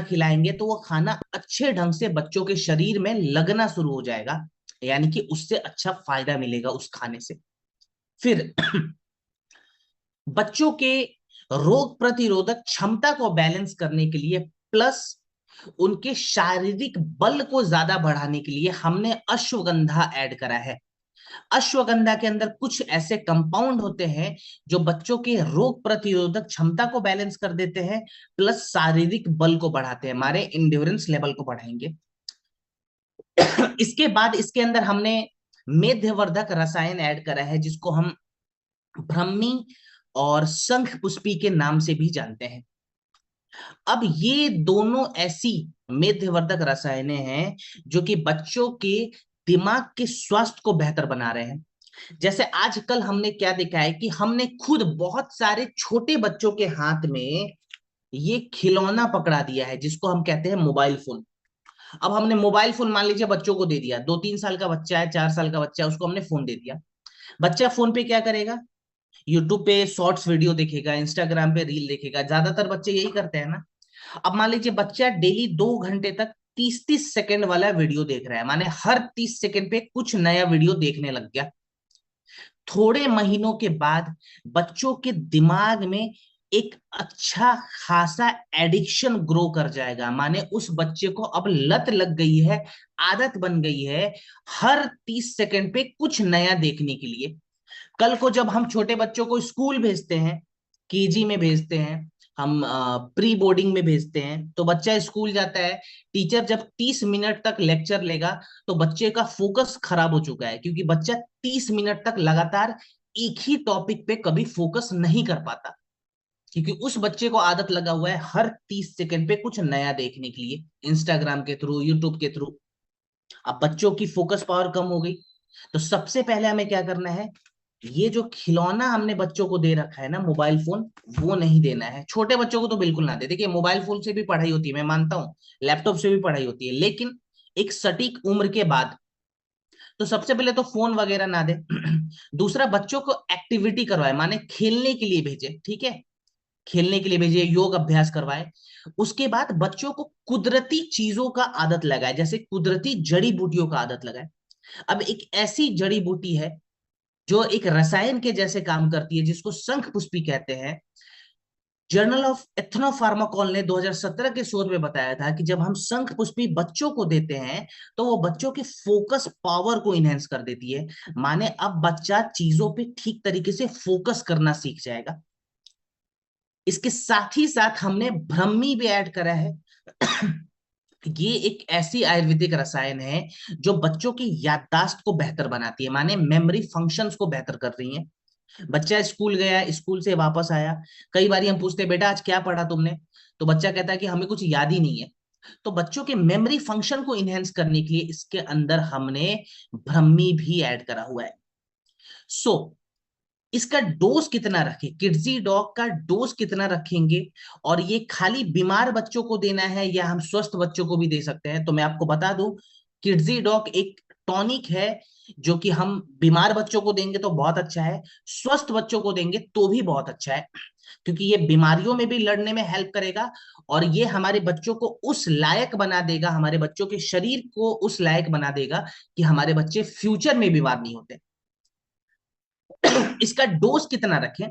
खिलाएंगे तो वो खाना अच्छे ढंग से बच्चों के शरीर में लगना शुरू हो जाएगा, यानी कि उससे अच्छा फायदा मिलेगा उस खाने से। फिर बच्चों के रोग प्रतिरोधक क्षमता को बैलेंस करने के लिए प्लस उनके शारीरिक बल को ज्यादा बढ़ाने के लिए हमने अश्वगंधा ऐड करा है। अश्वगंधा के अंदर कुछ ऐसे कंपाउंड होते हैं जो बच्चों के रोग प्रतिरोधक क्षमता को बैलेंस कर देते हैं, प्लस शारीरिक बल को बढ़ाते हैं, हमारे इंड्योरेंस लेवल को बढ़ाएंगे। इसके बाद इसके अंदर हमने मेध्यवर्धक रसायन ऐड करा है, जिसको हम ब्रह्मी और शंख पुष्पी के नाम से भी जानते हैं। अब ये दोनों ऐसी मेध्यवर्धक रसायनें हैं जो कि बच्चों के दिमाग के स्वास्थ्य को बेहतर बना रहे हैं। जैसे आजकल हमने क्या देखा है कि हमने खुद बहुत सारे छोटे बच्चों के हाथ में ये खिलौना पकड़ा दिया है जिसको हम कहते हैं मोबाइल फोन। अब हमने मोबाइल फोन मान लीजिए बच्चों को दे दिया, 2-3 साल का बच्चा है, 4 साल का बच्चा है, उसको हमने फोन दे दिया। बच्चा फोन पे क्या करेगा? यूट्यूब पे शॉर्ट्स वीडियो देखेगा, इंस्टाग्राम पे रील देखेगा, ज्यादातर बच्चे यही करते हैं ना। अब मान लीजिए बच्चा डेली 2 घंटे तक 30-30 सेकंड वाला वीडियो देख रहा है, माने हर 30 सेकंड पे कुछ नया वीडियो देखने लग गया। थोड़े महीनों के बाद बच्चों के दिमाग में एक अच्छा खासा एडिक्शन ग्रो कर जाएगा, माने उस बच्चे को अब लत लग गई है, आदत बन गई है हर 30 सेकंड पे कुछ नया देखने के लिए। कल को जब हम छोटे बच्चों को स्कूल भेजते हैं, केजी में भेजते हैं, हम प्री बोर्डिंग में भेजते हैं, तो बच्चा स्कूल जाता है, टीचर जब 30 मिनट तक लेक्चर लेगा तो बच्चे का फोकस खराब हो चुका है, क्योंकि बच्चा 30 मिनट तक लगातार एक ही टॉपिक पे कभी फोकस नहीं कर पाता, क्योंकि उस बच्चे को आदत लगा हुआ है हर 30 सेकंड पे कुछ नया देखने के लिए, इंस्टाग्राम के थ्रू, यूट्यूब के थ्रू। अब बच्चों की फोकस पावर कम हो गई, तो सबसे पहले हमें क्या करना है? ये जो खिलौना हमने बच्चों को दे रखा है ना, मोबाइल फोन, वो नहीं देना है। छोटे बच्चों को तो बिल्कुल ना दे। देखिए, मोबाइल फोन से भी पढ़ाई होती है, मैं मानता हूँ, लैपटॉप से भी पढ़ाई होती है, लेकिन एक सटीक उम्र के बाद। तो सबसे पहले तो फोन वगैरह ना दे। दूसरा, बच्चों को एक्टिविटी करवाए, माने खेलने के लिए भेजे, ठीक है, खेलने के लिए भेजिए, योग अभ्यास करवाए। उसके बाद बच्चों को कुदरती चीजों का आदत लगाए, जैसे कुदरती जड़ी बूटियों का आदत लगाए। अब एक ऐसी जड़ी बूटी है जो एक रसायन के जैसे काम करती है, जिसको शंख पुष्पी कहते हैं। जर्नल ऑफ एथनोफार्माकोल ने 2017 के शोध में बताया था कि जब हम शंख पुष्पी बच्चों को देते हैं तो वो बच्चों के फोकस पावर को इनहेंस कर देती है, माने अब बच्चा चीजों पे ठीक तरीके से फोकस करना सीख जाएगा। इसके साथ ही साथ हमने ब्रह्मी भी ऐड करा है। ये एक ऐसी आयुर्वेदिक रसायन है जो बच्चों की याददाश्त को बेहतर बनाती है, माने मेमोरी फंक्शंस को बेहतर कर रही है। बच्चा स्कूल गया, स्कूल से वापस आया, कई बार हम पूछते हैं बेटा आज क्या पढ़ा तुमने, तो बच्चा कहता है कि हमें कुछ याद ही नहीं है। तो बच्चों के मेमोरी फंक्शन को इनहेंस करने के लिए इसके अंदर हमने ब्रह्मी भी ऐड करा हुआ है। सो इसका डोज कितना रखें, किड्जी डॉग का डोज कितना रखेंगे, और ये खाली बीमार बच्चों को देना है या हम स्वस्थ बच्चों को भी दे सकते हैं? तो मैं आपको बता दूं, किड्जी डॉग एक टॉनिक है जो कि हम बीमार बच्चों को देंगे तो बहुत अच्छा है, स्वस्थ बच्चों को देंगे तो भी बहुत अच्छा है, क्योंकि ये बीमारियों में भी लड़ने में हेल्प करेगा, और ये हमारे बच्चों को उस लायक बना देगा, हमारे बच्चों के शरीर को उस लायक बना देगा कि हमारे बच्चे फ्यूचर में बीमार नहीं होते। इसका डोज कितना रखें?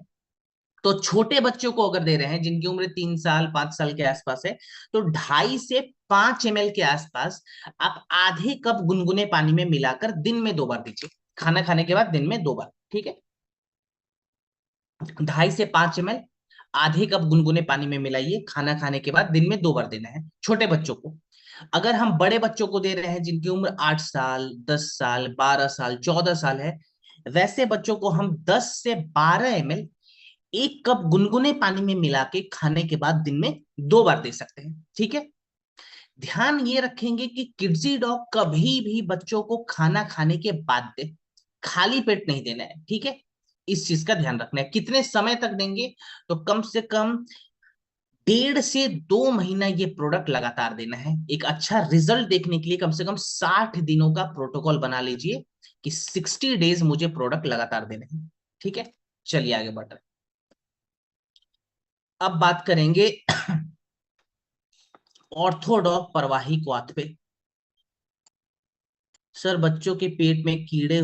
तो छोटे बच्चों को अगर दे रहे हैं जिनकी उम्र 3 साल 5 साल के आसपास है, तो 2.5 से 5 ml के आसपास आप आधे कप गुनगुने पानी में मिलाकर दिन में 2 बार दीजिए, खाना खाने के बाद दिन में 2 बार, ठीक है। 2.5 से 5 ml आधे कप गुनगुने पानी में मिलाइए, खाना खाने के बाद दिन में 2 बार देना है छोटे बच्चों को। अगर हम बड़े बच्चों को दे रहे हैं जिनकी उम्र 8 साल 10 साल 12 साल 14 साल है, वैसे बच्चों को हम 10 से 12 ml 1 कप गुनगुने पानी में मिला के खाने के बाद दिन में 2 बार दे सकते हैं, ठीक है। ध्यान ये रखेंगे कि किड्जी डॉग कभी भी बच्चों को खाना खाने के बाद दे, खाली पेट नहीं देना है, ठीक है। इस चीज का ध्यान रखना है। कितने समय तक देंगे? तो कम से कम 1.5 से 2 महीना ये प्रोडक्ट लगातार देना है। एक अच्छा रिजल्ट देखने के लिए कम से कम 60 दिनों का प्रोटोकॉल बना लीजिए कि 60 डेज मुझे प्रोडक्ट लगातार देने हैं, ठीक है। चलिए आगे बढ़ रहे हैं। अब बात करेंगे ऑर्थोडॉक प्रवाही क्वाथ पे। सर बच्चों के पेट में कीड़े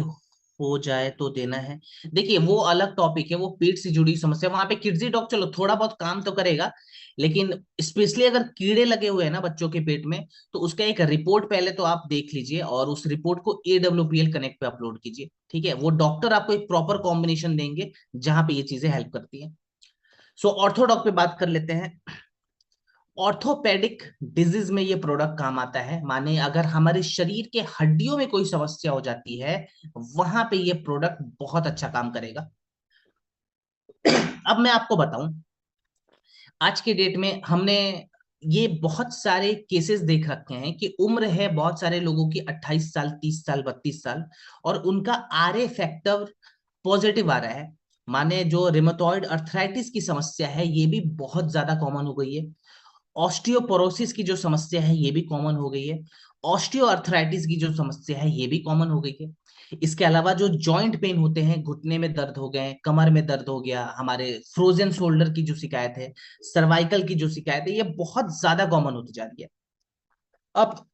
हो जाए तो देना है। देखिए वो अलग टॉपिक है, वो पेट से जुड़ी समस्या, वहां पे किड्जी डॉग चलो थोड़ा बहुत काम तो करेगा, लेकिन स्पेशली अगर कीड़े लगे हुए हैं ना बच्चों के पेट में, तो उसका एक रिपोर्ट पहले तो आप देख लीजिए और उस रिपोर्ट को AWPL कनेक्ट पे अपलोड कीजिए, ठीक है। वो डॉक्टर आपको एक प्रॉपर कॉम्बिनेशन देंगे जहां पे ये चीजें हेल्प करती हैं। सो ऑर्थोडॉक पे बात कर लेते हैं। ऑर्थोपेडिक डिजीज में ये प्रोडक्ट काम आता है, माने अगर हमारे शरीर के हड्डियों में कोई समस्या हो जाती है, वहां पे ये प्रोडक्ट बहुत अच्छा काम करेगा। अब मैं आपको बताऊं, आज के डेट में हमने ये बहुत सारे केसेस देख रखे हैं कि उम्र है बहुत सारे लोगों की 28 साल, 30 साल, 32 साल, और उनका RA फैक्टर पॉजिटिव आ रहा है। माने जो रिमेटॉइड अर्थराइटिस की समस्या है ये भी बहुत ज्यादा कॉमन हो गई है। ऑस्टियोपोरोसिस की जो समस्या है ये भी कॉमन हो गई है। ऑस्टियो अर्थराइटिस की जो समस्या है ये भी कॉमन हो गई है। इसके अलावा जो जॉइंट पेन होते हैं, घुटने में दर्द हो गए, कमर में दर्द हो गया, हमारे फ्रोजन शोल्डर की जो शिकायत है, सर्वाइकल की जो शिकायत है, ये बहुत ज्यादा कॉमन होती जा रही है। अब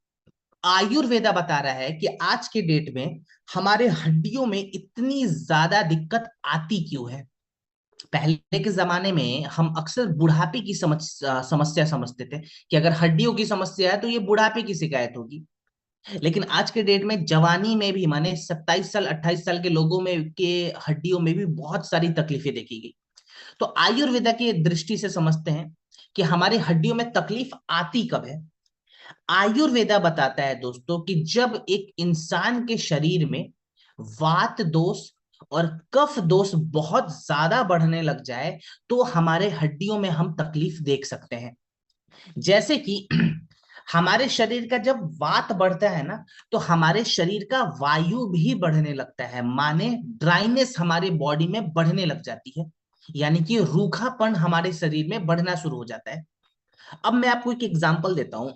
आयुर्वेदा बता रहा है कि आज के डेट में हमारे हड्डियों में इतनी ज्यादा दिक्कत आती क्यों है। पहले के जमाने में हम अक्सर बुढ़ापे की समस्या समझते थे कि अगर हड्डियों की समस्या है तो ये बुढ़ापे की शिकायत होगी। लेकिन आज के डेट में जवानी में भी, माने 27 साल, 28 साल के लोगों में के हड्डियों में भी बहुत सारी तकलीफें देखी गई। तो आयुर्वेदा की दृष्टि से समझते हैं कि हमारी हड्डियों में तकलीफ आती कब है। आयुर्वेदा बताता है दोस्तों कि जब एक इंसान के शरीर में वात दोष और कफ दोष बहुत ज्यादा बढ़ने लग जाए, तो हमारे हड्डियों में हम तकलीफ देख सकते हैं। जैसे कि हमारे शरीर का जब वात बढ़ता है ना, तो हमारे शरीर का वायु भी बढ़ने लगता है, माने ड्राइनेस हमारे बॉडी में बढ़ने लग जाती है, यानी कि रूखापन हमारे शरीर में बढ़ना शुरू हो जाता है। अब मैं आपको एक एग्जांपल देता हूं।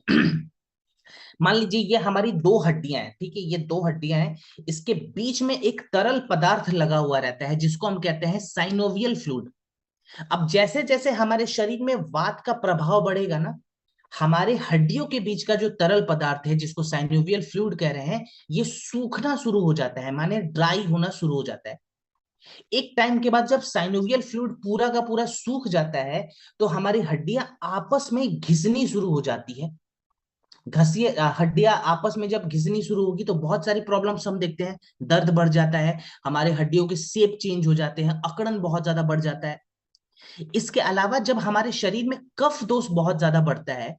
मान लीजिए ये हमारी दो हड्डियां हैं, ठीक है, ये दो हड्डियां हैं, इसके बीच में एक तरल पदार्थ लगा हुआ रहता है जिसको हम कहते हैं साइनोवियल फ्लूइड। अब जैसे जैसे हमारे शरीर में वात का प्रभाव बढ़ेगा ना, हमारे हड्डियों के बीच का जो तरल पदार्थ है जिसको साइनोवियल फ्लूइड कह रहे हैं, ये सूखना शुरू हो जाता है, माने ड्राई होना शुरू हो जाता है। एक टाइम के बाद जब साइनोवियल फ्लूइड पूरा का पूरा सूख जाता है, तो हमारी हड्डियां आपस में घिसनी शुरू हो जाती है। घसिए हड्डियां आपस में जब घिसनी शुरू होगी तो बहुत सारी प्रॉब्लम्स हम देखते हैं। दर्द बढ़ जाता है, हमारे हड्डियों के शेप चेंज हो जाते हैं, अकड़न बहुत ज्यादा बढ़ जाता है। इसके अलावा जब हमारे शरीर में कफ दोष बहुत ज्यादा बढ़ता है,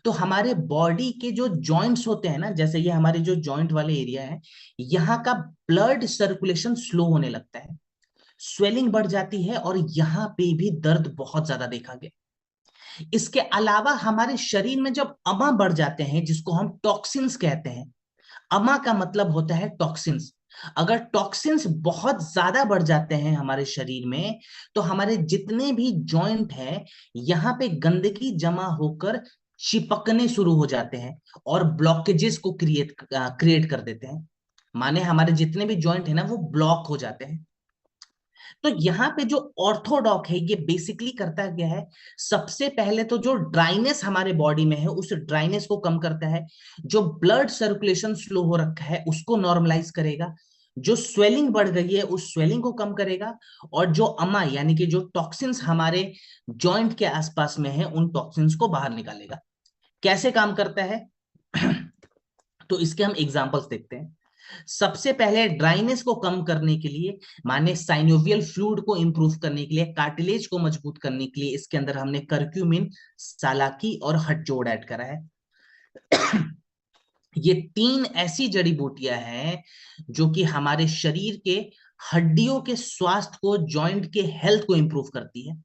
तो हमारे बॉडी के जो जॉइंट्स होते हैं ना, जैसे ये हमारे जो जॉइंट वाले एरिया है, यहाँ का ब्लड सर्कुलेशन स्लो होने लगता है, स्वेलिंग बढ़ जाती है, और यहाँ पे भी दर्द बहुत ज्यादा देखा गया। इसके अलावा हमारे शरीर में जब अमा बढ़ जाते हैं, जिसको हम टॉक्सिन्स कहते हैं, अमा का मतलब होता है टॉक्सिन्स। अगर टॉक्सिन्स बहुत ज्यादा बढ़ जाते हैं हमारे शरीर में, तो हमारे जितने भी जॉइंट हैं, यहाँ पे गंदगी जमा होकर चिपकने शुरू हो जाते हैं और ब्लॉकेजेस को क्रिएट कर देते हैं। माने हमारे जितने भी जॉइंट है ना, वो ब्लॉक हो जाते हैं। तो यहाँ पे जो ऑर्थोडॉक है ये बेसिकली करता क्या है, सबसे पहले तो जो ड्राइनेस हमारे बॉडी में है उस ड्राइनेस को कम करता है, जो ब्लड सर्कुलेशन स्लो हो रखा है उसको नॉर्मलाइज करेगा, जो स्वेलिंग बढ़ गई है उस स्वेलिंग को कम करेगा, और जो अमा यानी कि जो टॉक्सिन्स हमारे जॉइंट के आसपास में है उन टॉक्सिन्स को बाहर निकालेगा। कैसे काम करता है? तो इसके हम एग्जांपल्स देखते हैं। सबसे पहले ड्राइनेस को कम करने के लिए, माने साइनोवियल फ्लूइड को इंप्रूव करने के लिए, कार्टिलेज को मजबूत करने के लिए, इसके अंदर हमने करक्यूमिन, सालाकी और हटजोड़ ऐड करा है। ये तीन ऐसी जड़ी बूटियां हैं जो कि हमारे शरीर के हड्डियों के स्वास्थ्य को, जॉइंट के हेल्थ को इंप्रूव करती है।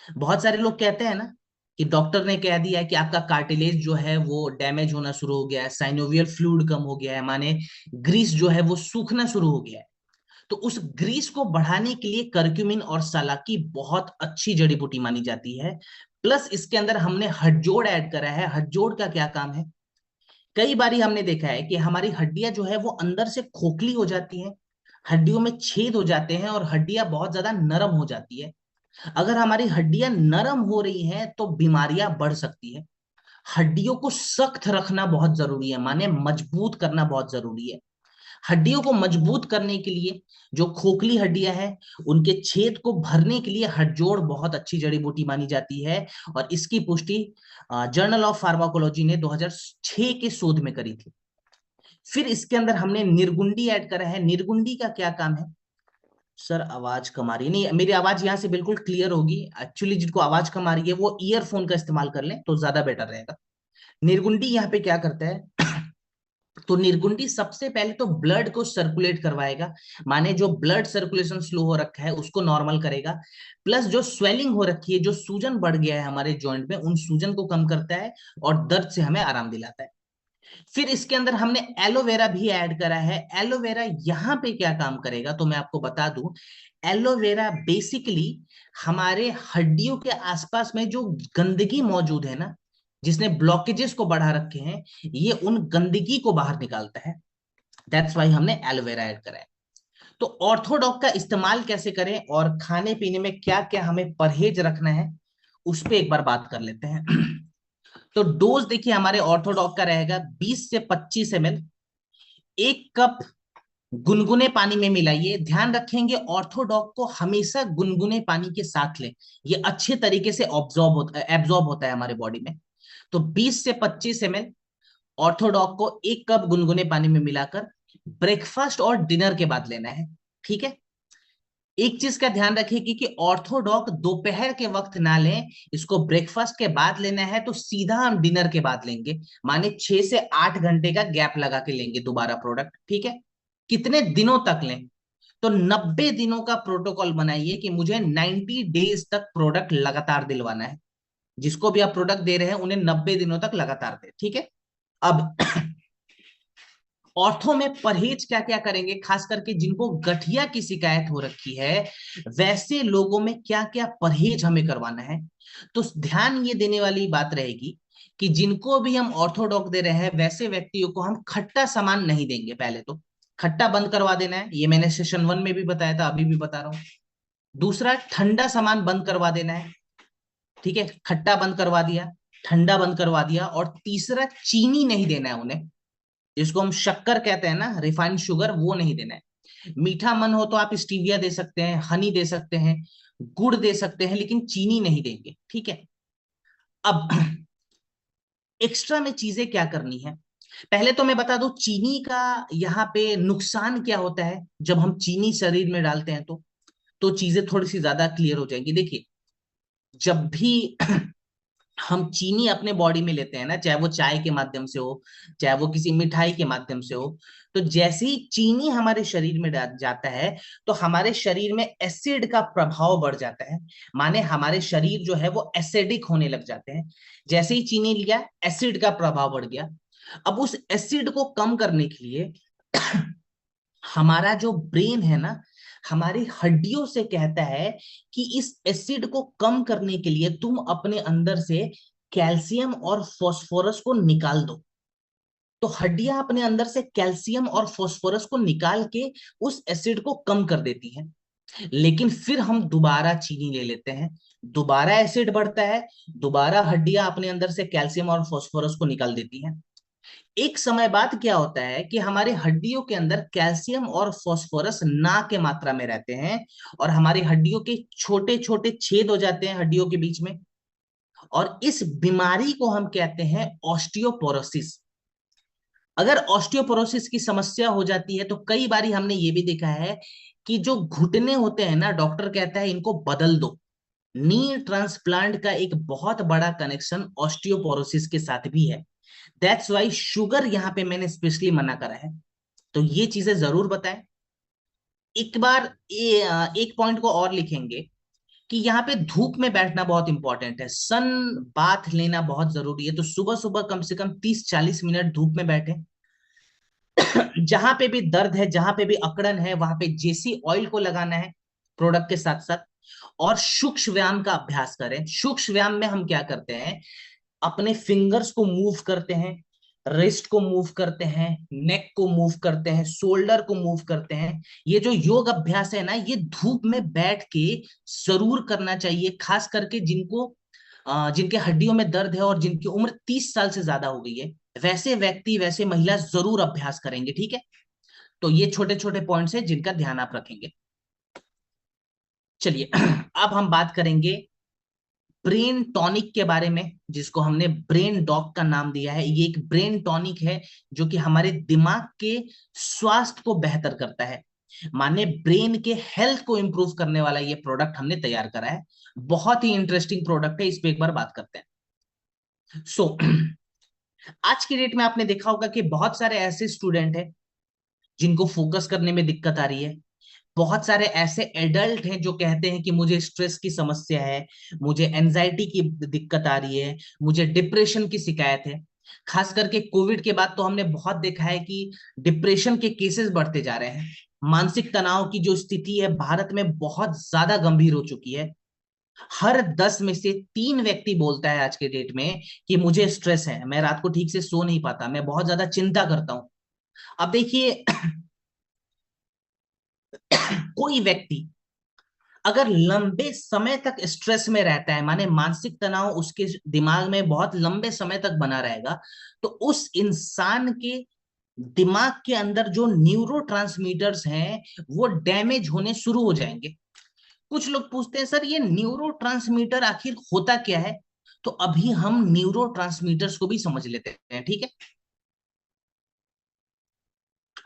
बहुत सारे लोग कहते हैं ना कि डॉक्टर ने कह दिया है कि आपका कार्टिलेज जो है वो डैमेज होना शुरू हो गया है, साइनोवियल फ्लूइड कम हो गया है, माने ग्रीस जो है वो सूखना शुरू हो गया है। तो उस ग्रीस को बढ़ाने के लिए करक्यूमिन और सालाकी बहुत अच्छी जड़ी बूटी मानी जाती है। प्लस इसके अंदर हमने हटजोड़ ऐड करा है। हटजोड़ का क्या काम है? कई बारी हमने देखा है कि हमारी हड्डियां जो है वो अंदर से खोखली हो जाती हैं, हड्डियों में छेद हो जाते हैं और हड्डियां बहुत ज्यादा नरम हो जाती है। अगर हमारी हड्डियां नरम हो रही हैं तो बीमारियां बढ़ सकती है। हड्डियों को सख्त रखना बहुत जरूरी है, माने मजबूत करना बहुत जरूरी है। हड्डियों को मजबूत करने के लिए जो खोखली हड्डियां हैं उनके छेद को भरने के लिए हड़जोड़ बहुत अच्छी जड़ी बूटी मानी जाती है। और इसकी पुष्टि जर्नल ऑफ फार्माकोलॉजी ने 2006 के शोध में करी थी। फिर इसके अंदर हमने निर्गुंडी ऐड करा है। निर्गुंडी का क्या काम है? सर आवाज कम आ रही है। नहीं, मेरी आवाज यहाँ से बिल्कुल क्लियर होगी। एक्चुअली जिनको आवाज कम आ रही है वो ईयरफोन का इस्तेमाल कर लें तो ज्यादा बेटर रहेगा। निर्गुंडी यहाँ पे क्या करता है? तो निर्गुंडी सबसे पहले तो ब्लड को सर्कुलेट करवाएगा, माने जो ब्लड सर्कुलेशन स्लो हो रखा है उसको नॉर्मल करेगा। प्लस जो स्वेलिंग हो रखी है, जो सूजन बढ़ गया है हमारे जॉइंट में, उन सूजन को कम करता है और दर्द से हमें आराम दिलाता है। फिर इसके अंदर हमने एलोवेरा भी ऐड करा है। एलोवेरा यहाँ पे क्या काम करेगा तो मैं आपको बता दूं। एलोवेरा बेसिकली हमारे हड्डियों के आसपास में जो गंदगी मौजूद है ना, जिसने ब्लॉकेजेस को बढ़ा रखे हैं, ये उन गंदगी को बाहर निकालता है। दैट्स वाई हमने एलोवेरा ऐड करा है। तो ऑर्थोडॉक का इस्तेमाल कैसे करें और खाने पीने में क्या क्या हमें परहेज रखना है, उस पर एक बार बात कर लेते हैं। तो डोज देखिए हमारे ऑर्थोडॉक का रहेगा 20 से 25 ml। 1 कप गुनगुने पानी में मिलाइए। ध्यान रखेंगे ऑर्थोडॉक को हमेशा गुनगुने पानी के साथ लें, ये अच्छे तरीके से एब्जॉर्ब होता है हमारे बॉडी में। तो 20 से 25 ml ऑर्थोडॉक को 1 कप गुनगुने पानी में मिलाकर ब्रेकफास्ट और डिनर के बाद लेना है। ठीक है। एक चीज का ध्यान रखिए कि ऑर्थोडॉक दोपहर के वक्त ना लें, इसको ब्रेकफास्ट के बाद लेना है तो सीधा हम डिनर के बाद लेंगे, माने 6 से 8 घंटे का गैप लगा के लेंगे दोबारा प्रोडक्ट। ठीक है। कितने दिनों तक लें? तो 90 दिनों का प्रोटोकॉल बनाइए कि मुझे 90 डेज तक प्रोडक्ट लगातार दिलवाना है। जिसको भी आप प्रोडक्ट दे रहे हैं उन्हें 90 दिनों तक लगातार दे। ठीक है। अब ऑर्थो में परहेज क्या क्या करेंगे, खास करके जिनको गठिया की शिकायत हो रखी है वैसे लोगों में क्या क्या परहेज हमें करवाना है। तो ध्यान ये देने वाली बात रहेगी कि जिनको भी हम ऑर्थोडॉक दे रहे हैं वैसे व्यक्तियों को हम खट्टा सामान नहीं देंगे। पहले तो खट्टा बंद करवा देना है, ये मैंने सेशन 1 में भी बताया था, अभी भी बता रहा हूं। दूसरा, ठंडा सामान बंद करवा देना है। ठीक है, खट्टा बंद करवा दिया, ठंडा बंद करवा दिया। और तीसरा, चीनी नहीं देना है उन्हें, जिसको हम शक्कर कहते हैं ना, रिफाइंड शुगर, वो नहीं देना है। मीठा मन हो तो आप स्टीविया दे सकते हैं, हनी दे सकते हैं, गुड़ दे सकते हैं, लेकिन चीनी नहीं देंगे। ठीक है। अब एक्स्ट्रा में चीजें क्या करनी है, पहले तो मैं बता दूं चीनी का यहाँ पे नुकसान क्या होता है। जब हम चीनी शरीर में डालते हैं तो चीजें थोड़ी सी ज्यादा क्लियर हो जाएंगी। देखिए, जब भी हम चीनी अपने बॉडी में लेते हैं ना, चाहे वो चाय के माध्यम से हो, चाहे वो किसी मिठाई के माध्यम से हो, तो जैसे ही चीनी हमारे शरीर में जाता है तो हमारे शरीर में एसिड का प्रभाव बढ़ जाता है, माने हमारे शरीर जो है वो एसिडिक होने लग जाते हैं। जैसे ही चीनी लिया, एसिड का प्रभाव बढ़ गया। अब उस एसिड को कम करने के लिए हमारा जो ब्रेन है ना, हमारी हड्डियों से कहता है कि इस एसिड को कम करने के लिए तुम अपने अंदर से कैल्शियम और फास्फोरस को निकाल दो। तो हड्डियां अपने अंदर से कैल्शियम और फास्फोरस को निकाल के उस एसिड को कम कर देती हैं। लेकिन फिर हम दोबारा चीनी ले लेते हैं, दोबारा एसिड बढ़ता है, दोबारा हड्डियां अपने अंदर से कैल्शियम और फास्फोरस को निकाल देती हैं। एक समय बाद क्या होता है कि हमारे हड्डियों के अंदर कैल्शियम और फास्फोरस ना के मात्रा में रहते हैं और हमारी हड्डियों के छोटे छोटे छेद हो जाते हैं हड्डियों के बीच में। और इस बीमारी को हम कहते हैं ऑस्टियोपोरोसिस। अगर ऑस्टियोपोरोसिस की समस्या हो जाती है तो कई बारी हमने ये भी देखा है कि जो घुटने होते हैं ना, डॉक्टर कहता है इनको बदल दो। नी ट्रांसप्लांट का एक बहुत बड़ा कनेक्शन ऑस्टियोपोरोसिस के साथ भी है। दैट्स वाई शुगर यहाँ पे मैंने स्पेशली मना करा है। तो ये चीजें जरूर बताएं। एक बार एक पॉइंट को और लिखेंगे कि यहाँ पे धूप में बैठना बहुत इंपॉर्टेंट है, सन बाथ लेना बहुत जरूरी है। तो सुबह सुबह कम से कम 30-40 मिनट धूप में बैठे। जहां पे भी दर्द है, जहां पे भी अकड़न है, वहां पे जेसी ऑयल को लगाना है प्रोडक्ट के साथ साथ। और सूक्ष्म व्यायाम का अभ्यास करें। सूक्ष्म व्यायाम में हम क्या करते हैं, अपने फिंगर्स को मूव करते हैं, रिस्ट को मूव करते हैं, नेक को मूव करते हैं, शोल्डर को मूव करते हैं। ये जो योग अभ्यास है ना, ये धूप में बैठ के जरूर करना चाहिए, खास करके जिनको जिनके हड्डियों में दर्द है और जिनकी उम्र 30 साल से ज्यादा हो गई है, वैसे व्यक्ति, वैसे महिला जरूर अभ्यास करेंगे, ठीक है। तो ये छोटे छोटे पॉइंट्स हैं जिनका ध्यान आप रखेंगे। चलिए अब हम बात करेंगे ब्रेन टॉनिक के बारे में, जिसको हमने ब्रेन डॉग का नाम दिया है। ये एक ब्रेन टॉनिक है जो कि हमारे दिमाग के स्वास्थ्य को बेहतर करता है, माने ब्रेन के हेल्थ को इंप्रूव करने वाला ये प्रोडक्ट हमने तैयार करा है। बहुत ही इंटरेस्टिंग प्रोडक्ट है, इस पे एक बार बात करते हैं। आज की डेट में आपने देखा होगा कि बहुत सारे ऐसे स्टूडेंट हैं जिनको फोकस करने में दिक्कत आ रही है। बहुत सारे ऐसे एडल्ट हैं जो कहते हैं कि मुझे स्ट्रेस की समस्या है, मुझे एनजाइटी की दिक्कत आ रही है, मुझे डिप्रेशन की शिकायत है। खास करके कोविड के बाद तो हमने बहुत देखा है कि डिप्रेशन के केसेस बढ़ते जा रहे हैं। मानसिक तनाव की जो स्थिति है भारत में बहुत ज्यादा गंभीर हो चुकी है। हर 10 में से 3 व्यक्ति बोलता है आज के डेट में कि मुझे स्ट्रेस है, मैं रात को ठीक से सो नहीं पाता, मैं बहुत ज्यादा चिंता करता हूं। अब देखिए कोई व्यक्ति अगर लंबे समय तक स्ट्रेस में रहता है, माने मानसिक तनाव उसके दिमाग में बहुत लंबे समय तक बना रहेगा, तो उस इंसान के दिमाग के अंदर जो न्यूरोट्रांसमीटर्स हैं वो डैमेज होने शुरू हो जाएंगे। कुछ लोग पूछते हैं सर ये न्यूरोट्रांसमीटर आखिर होता क्या है, तो अभी हम न्यूरोट्रांसमीटर्स को भी समझ लेते हैं, ठीक है।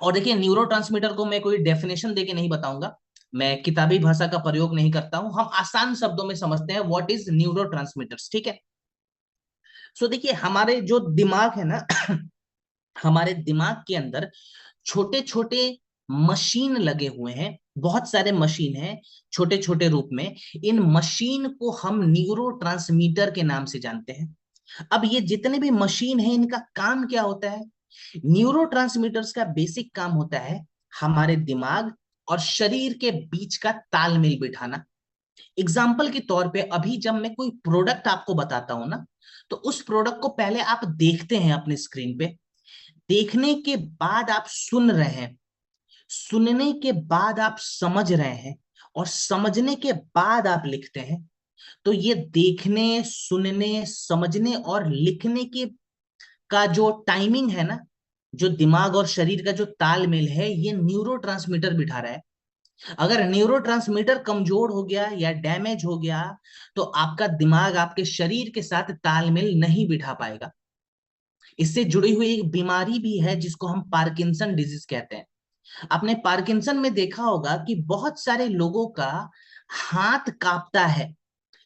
और देखिए न्यूरोट्रांसमीटर को मैं कोई डेफिनेशन देके नहीं बताऊंगा, मैं किताबी भाषा का प्रयोग नहीं करता हूं, हम आसान शब्दों में समझते हैं व्हाट इज न्यूरोट्रांसमीटर्स, ठीक है। सो देखिए हमारे जो दिमाग है ना हमारे दिमाग के अंदर छोटे छोटे मशीन लगे हुए हैं, बहुत सारे मशीन हैं छोटे छोटे रूप में। इन मशीन को हम न्यूरोट्रांसमीटर के नाम से जानते हैं। अब ये जितने भी मशीन हैं इनका काम क्या होता है? न्यूरोट्रांसमीटर्स का बेसिक काम होता है हमारे दिमाग और शरीर के बीच का तालमेल बिठाना। एग्जाम्पल के तौर पे अभी जब मैं कोई प्रोडक्ट आपको बताता हूं ना, तो उस प्रोडक्ट को पहले आप देखते हैं अपने स्क्रीन पे, देखने के बाद आप सुन रहे हैं, सुनने के बाद आप समझ रहे हैं, और समझने के बाद आप लिखते हैं। तो ये देखने, सुनने, समझने और लिखने के का जो टाइमिंग है ना, जो दिमाग और शरीर का जो तालमेल है, ये न्यूरोट्रांसमीटर बिठा रहा है। अगर न्यूरोट्रांसमीटर कमजोर हो गया या डैमेज हो गया, तो आपका दिमाग आपके शरीर के साथ तालमेल नहीं बिठा पाएगा। इससे जुड़ी हुई एक बीमारी भी है जिसको हम पार्किंसन डिजीज कहते हैं। आपने पार्किंसन में देखा होगा कि बहुत सारे लोगों का हाथ कांपता है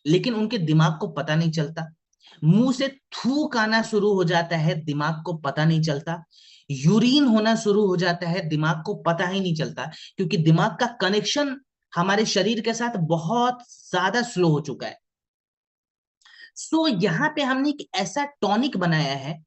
लेकिन उनके दिमाग को पता नहीं चलता। मुंह से थूक आना शुरू हो जाता है, दिमाग को पता नहीं चलता। यूरिन होना शुरू हो जाता है, दिमाग को पता ही नहीं चलता, क्योंकि दिमाग का कनेक्शन हमारे शरीर के साथ बहुत ज्यादा स्लो हो चुका है। सो यहाँ पे हमने एक ऐसा टॉनिक बनाया है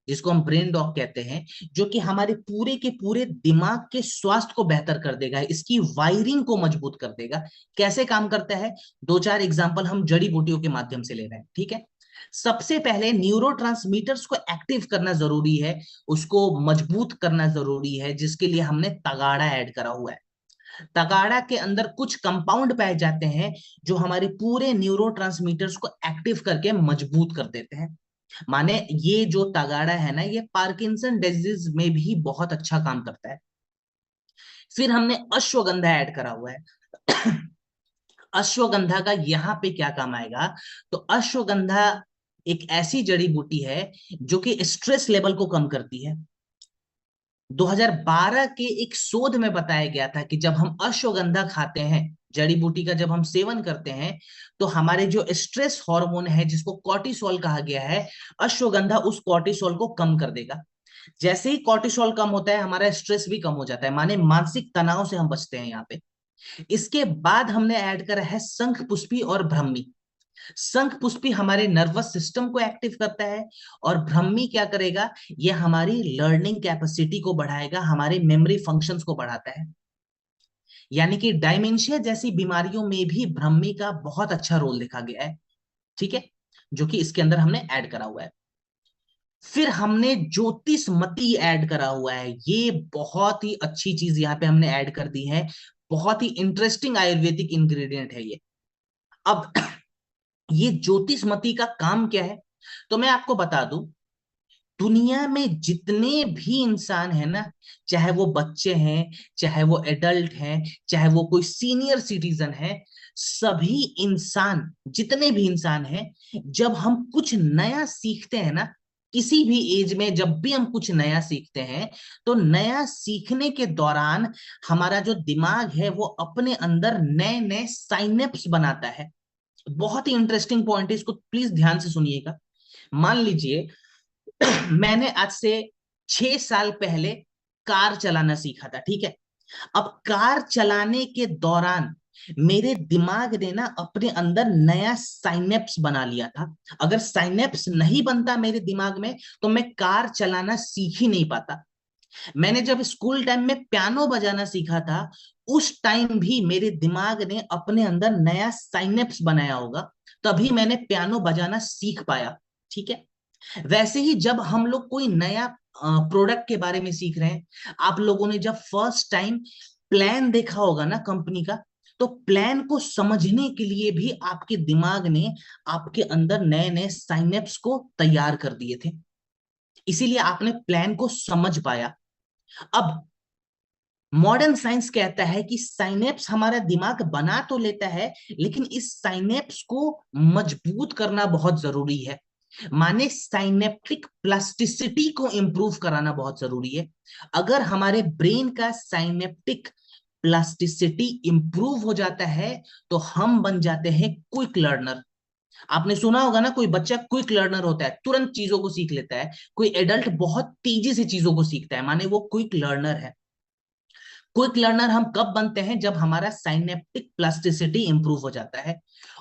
जिसको हम ब्रेन डॉग कहते हैं, जो कि हमारे पूरे के पूरे दिमाग के स्वास्थ्य को बेहतर कर देगा, इसकी वायरिंग को मजबूत कर देगा। कैसे काम करता है, दो चार एग्जांपल हम जड़ी बूटियों के माध्यम से ले रहे हैं, ठीक है। सबसे पहले न्यूरोट्रांसमीटर्स को एक्टिव करना जरूरी है, उसको मजबूत करना जरूरी है, जिसके लिए हमने तगाड़ा ऐड करा हुआ है। तगाड़ा के अंदर कुछ कंपाउंड पाए जाते हैं जो हमारे पूरे न्यूरोट्रांसमीटर्स को एक्टिव करके मजबूत कर देते हैं। माने ये जो तगाड़ा है ना, ये पार्किंसन डिजीज में भी बहुत अच्छा काम करता है। फिर हमने अश्वगंधा ऐड करा हुआ है। अश्वगंधा का यहाँ पे क्या काम आएगा, तो अश्वगंधा एक ऐसी जड़ी बूटी है जो कि स्ट्रेस लेवल को कम करती है। 2012 के एक शोध में बताया गया था कि जब हम अश्वगंधा खाते हैं, जड़ी बूटी का जब हम सेवन करते हैं, तो हमारे जो स्ट्रेस हार्मोन है जिसको कॉर्टिसोल कहा गया है, अश्वगंधा उस कॉर्टिसोल को कम कर देगा। जैसे ही कॉर्टिसोल कम होता है हमारा स्ट्रेस भी कम हो जाता है, माने मानसिक तनाव से हम बचते हैं यहाँ पे। इसके बाद हमने ऐड करा है शंख पुष्पी और ब्रह्मी। शंख पुष्पी हमारे नर्वस सिस्टम को एक्टिव करता है, और ब्रह्मी क्या करेगा, ये हमारी लर्निंग कैपेसिटी को बढ़ाएगा, हमारे मेमोरी फंक्शंस को बढ़ाता है। यानी कि डायमेंशिया जैसी बीमारियों में भी ब्रह्मी का बहुत अच्छा रोल देखा गया है, ठीक है, जो कि इसके अंदर हमने ऐड करा हुआ है। फिर हमने ज्योतिषमती ऐड करा हुआ है, ये बहुत ही अच्छी चीज यहाँ पे हमने ऐड कर दी है, बहुत ही इंटरेस्टिंग आयुर्वेदिक इंग्रेडिएंट है ये। अब ये ज्योतिषमती का काम क्या है? तो मैं आपको बता दूं, दुनिया में जितने भी इंसान है ना, चाहे वो बच्चे हैं, चाहे वो एडल्ट हैं, चाहे वो कोई सीनियर सिटीजन है, सभी इंसान, जितने भी इंसान हैं, जब हम कुछ नया सीखते हैं ना, किसी भी एज में जब भी हम कुछ नया सीखते हैं, तो नया सीखने के दौरान हमारा जो दिमाग है वो अपने अंदर नए नए साइनेप्स बनाता है। बहुत ही इंटरेस्टिंग पॉइंट है, इसको प्लीज ध्यान से सुनिएगा। मान लीजिए मैंने आज से 6 साल पहले कार चलाना सीखा था, ठीक है। अब कार चलाने के दौरान मेरे दिमाग ने ना अपने अंदर नया साइनेप्स बना लिया था। अगर साइनेप्स नहीं बनता मेरे दिमाग में, तो मैं कार चलाना सीख ही नहीं पाता। मैंने जब स्कूल टाइम में पियानो बजाना सीखा था, उस टाइम भी मेरे दिमाग ने अपने अंदर नया साइनेप्स बनाया होगा, तभी मैंने पियानो बजाना सीख पाया, ठीक है। वैसे ही जब हम लोग कोई नया प्रोडक्ट के बारे में सीख रहे हैं, आप लोगों ने जब फर्स्ट टाइम प्लान देखा होगा ना कंपनी का, तो प्लान को समझने के लिए भी आपके दिमाग ने आपके अंदर नए नए साइनेप्स को तैयार कर दिए थे, इसीलिए आपने प्लान को समझ पाया। अब मॉडर्न साइंस कहता है कि साइनेप्स हमारा दिमाग बना तो लेता है, लेकिन इस साइनेप्स को मजबूत करना बहुत जरूरी है। माने साइनेप्टिक प्लास्टिसिटी को इंप्रूव कराना बहुत जरूरी है। अगर हमारे ब्रेन का साइनेप्टिक प्लास्टिसिटी इंप्रूव हो जाता है, तो हम बन जाते हैं क्विक लर्नर। आपने सुना होगा ना, कोई बच्चा क्विक लर्नर होता है, तुरंत चीजों को सीख लेता है। कोई एडल्ट बहुत तेजी से चीजों को सीखता है, माने वो क्विक लर्नर है। क्विक लर्नर हम कब बनते हैं? जब हमारा साइनेप्टिक प्लास्टिसिटी इंप्रूव हो जाता है।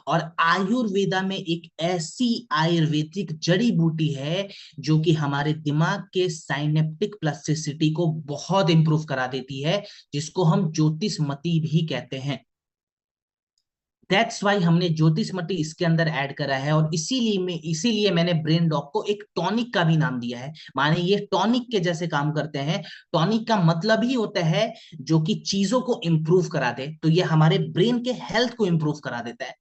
और आयुर्वेदा में एक ऐसी आयुर्वेदिक जड़ी बूटी है जो कि हमारे दिमाग के साइनेप्टिक प्लास्टिसिटी को बहुत इंप्रूव करा देती है, जिसको हम ज्योतिषमती भी कहते हैं। दैट्स वाई हमने ज्योतिषमती इसके अंदर ऐड करा है, और इसीलिए मैंने ब्रेन डॉग को एक टॉनिक का भी नाम दिया है। माने ये टॉनिक के जैसे काम करते हैं। टॉनिक का मतलब ही होता है जो कि चीजों को इंप्रूव करा दे, तो ये हमारे ब्रेन के हेल्थ को इंप्रूव करा देता है।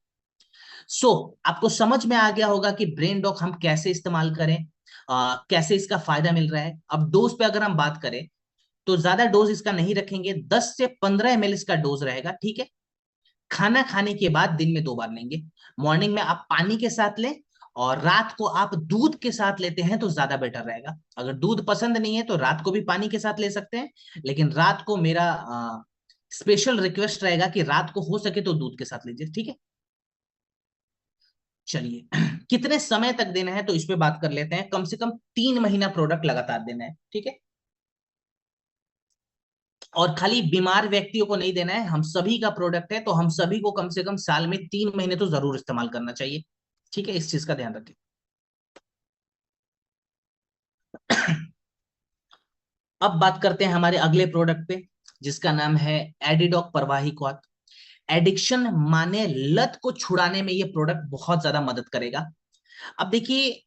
आपको समझ में आ गया होगा कि ब्रेन डॉग हम कैसे इस्तेमाल करें, कैसे इसका फायदा मिल रहा है। अब डोज पे अगर हम बात करें, तो ज्यादा डोज इसका नहीं रखेंगे, 10 से 15 ml इसका डोज रहेगा, ठीक है। खाना खाने के बाद दिन में 2 बार लेंगे। मॉर्निंग में आप पानी के साथ लें, और रात को आप दूध के साथ लेते हैं तो ज्यादा बेटर रहेगा। अगर दूध पसंद नहीं है तो रात को भी पानी के साथ ले सकते हैं, लेकिन रात को मेरा स्पेशल रिक्वेस्ट रहेगा कि रात को हो सके तो दूध के साथ लीजिए, ठीक है। चलिए कितने समय तक देना है तो इस पे बात कर लेते हैं। कम से कम 3 महीना प्रोडक्ट लगातार देना है, ठीक है। और खाली बीमार व्यक्तियों को नहीं देना है, हम सभी का प्रोडक्ट है, तो हम सभी को कम से कम साल में 3 महीने तो जरूर इस्तेमाल करना चाहिए, ठीक है। इस चीज का ध्यान रखें। अब बात करते हैं हमारे अगले प्रोडक्ट पे, जिसका नाम है एडिडॉक प्रवाही क्वाथ। एडिक्शन माने लत को छुड़ाने में ये प्रोडक्ट बहुत ज्यादा मदद करेगा। अब देखिए,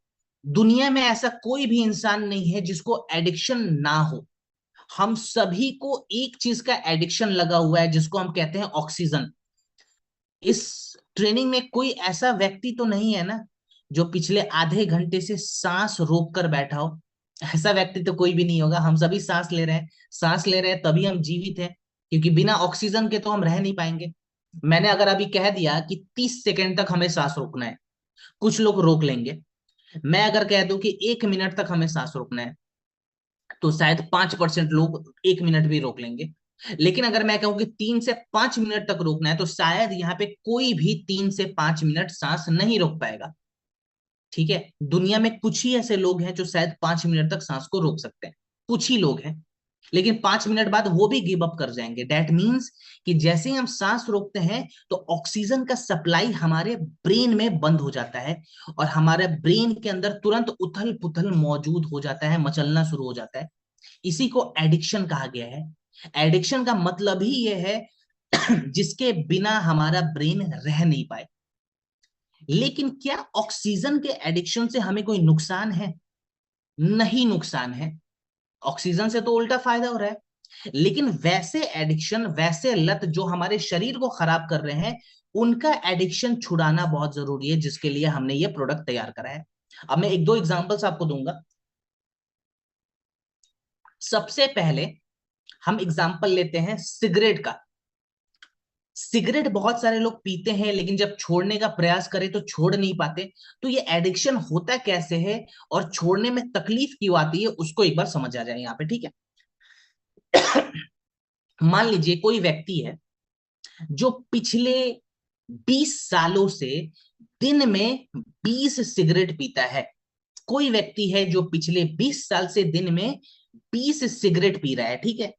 दुनिया में ऐसा कोई भी इंसान नहीं है जिसको एडिक्शन ना हो। हम सभी को एक चीज का एडिक्शन लगा हुआ है, जिसको हम कहते हैं ऑक्सीजन। इस ट्रेनिंग में कोई ऐसा व्यक्ति तो नहीं है ना जो पिछले आधे घंटे से सांस रोक कर बैठा हो? ऐसा व्यक्ति तो कोई भी नहीं होगा। हम सभी सांस ले रहे हैं, सांस ले रहे हैं तभी हम जीवित हैं, क्योंकि बिना ऑक्सीजन के तो हम रह नहीं पाएंगे। मैंने अगर अभी कह दिया कि 30 सेकेंड तक हमें सांस रोकना है, कुछ लोग रोक लेंगे। मैं अगर कह दूं कि 1 मिनट तक हमें सांस रोकना है, तो शायद 5% लोग 1 मिनट भी रोक लेंगे। लेकिन अगर मैं कहूं कि 3 से 5 मिनट तक रोकना है, तो शायद यहाँ पे कोई भी 3 से 5 मिनट सांस नहीं रोक पाएगा, ठीक है। दुनिया में कुछ ही ऐसे लोग हैं जो शायद 5 मिनट तक सांस को रोक सकते हैं, कुछ ही लोग हैं। लेकिन 5 मिनट बाद वो भी गिव अप कर जाएंगे। दैट मीन्स कि जैसे ही हम सांस रोकते हैं, तो ऑक्सीजन का सप्लाई हमारे ब्रेन में बंद हो जाता है, और हमारे ब्रेन के अंदर तुरंत उथल पुथल मौजूद हो जाता है, मचलना शुरू हो जाता है। इसी को एडिक्शन कहा गया है। एडिक्शन का मतलब ही यह है जिसके बिना हमारा ब्रेन रह नहीं पाए। लेकिन क्या ऑक्सीजन के एडिक्शन से हमें कोई नुकसान है? नहीं, नुकसान है। ऑक्सीजन से तो उल्टा फायदा हो रहा है। लेकिन वैसे एडिक्शन, वैसे लत जो हमारे शरीर को खराब कर रहे हैं, उनका एडिक्शन छुड़ाना बहुत जरूरी है, जिसके लिए हमने ये प्रोडक्ट तैयार करा है। अब मैं एक दो एग्जांपल्स आपको दूंगा। सबसे पहले हम एग्जांपल लेते हैं सिगरेट का। सिगरेट बहुत सारे लोग पीते हैं, लेकिन जब छोड़ने का प्रयास करें तो छोड़ नहीं पाते। तो ये एडिक्शन होता कैसे है और छोड़ने में तकलीफ क्यों आती है, उसको एक बार समझ आ जाए यहाँ पे, ठीक है। मान लीजिए कोई व्यक्ति है जो पिछले 20 सालों से दिन में 20 सिगरेट पीता है। कोई व्यक्ति है जो पिछले 20 साल से दिन में 20 सिगरेट पी रहा है, ठीक है।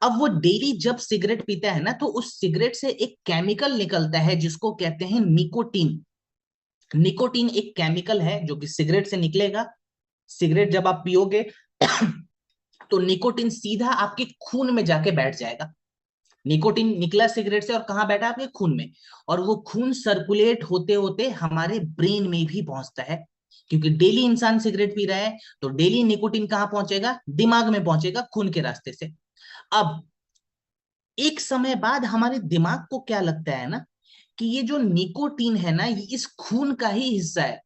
अब वो डेली जब सिगरेट पीता है ना, तो उस सिगरेट से एक केमिकल निकलता है जिसको कहते हैं निकोटीन। निकोटीन एक केमिकल है जो कि सिगरेट से निकलेगा। सिगरेट जब आप पियोगे तो निकोटीन सीधा आपके खून में जाके बैठ जाएगा। निकोटीन निकला सिगरेट से और कहां बैठा, आपके खून में। और वो खून सर्कुलेट होते होते हमारे ब्रेन में भी पहुंचता है, क्योंकि डेली इंसान सिगरेट पी रहा है, तो डेली निकोटीन कहां पहुंचेगा, दिमाग में पहुंचेगा खून के रास्ते से। अब एक समय बाद हमारे दिमाग को क्या लगता है ना, कि ये जो निकोटीन है ना, ये इस खून का ही हिस्सा है।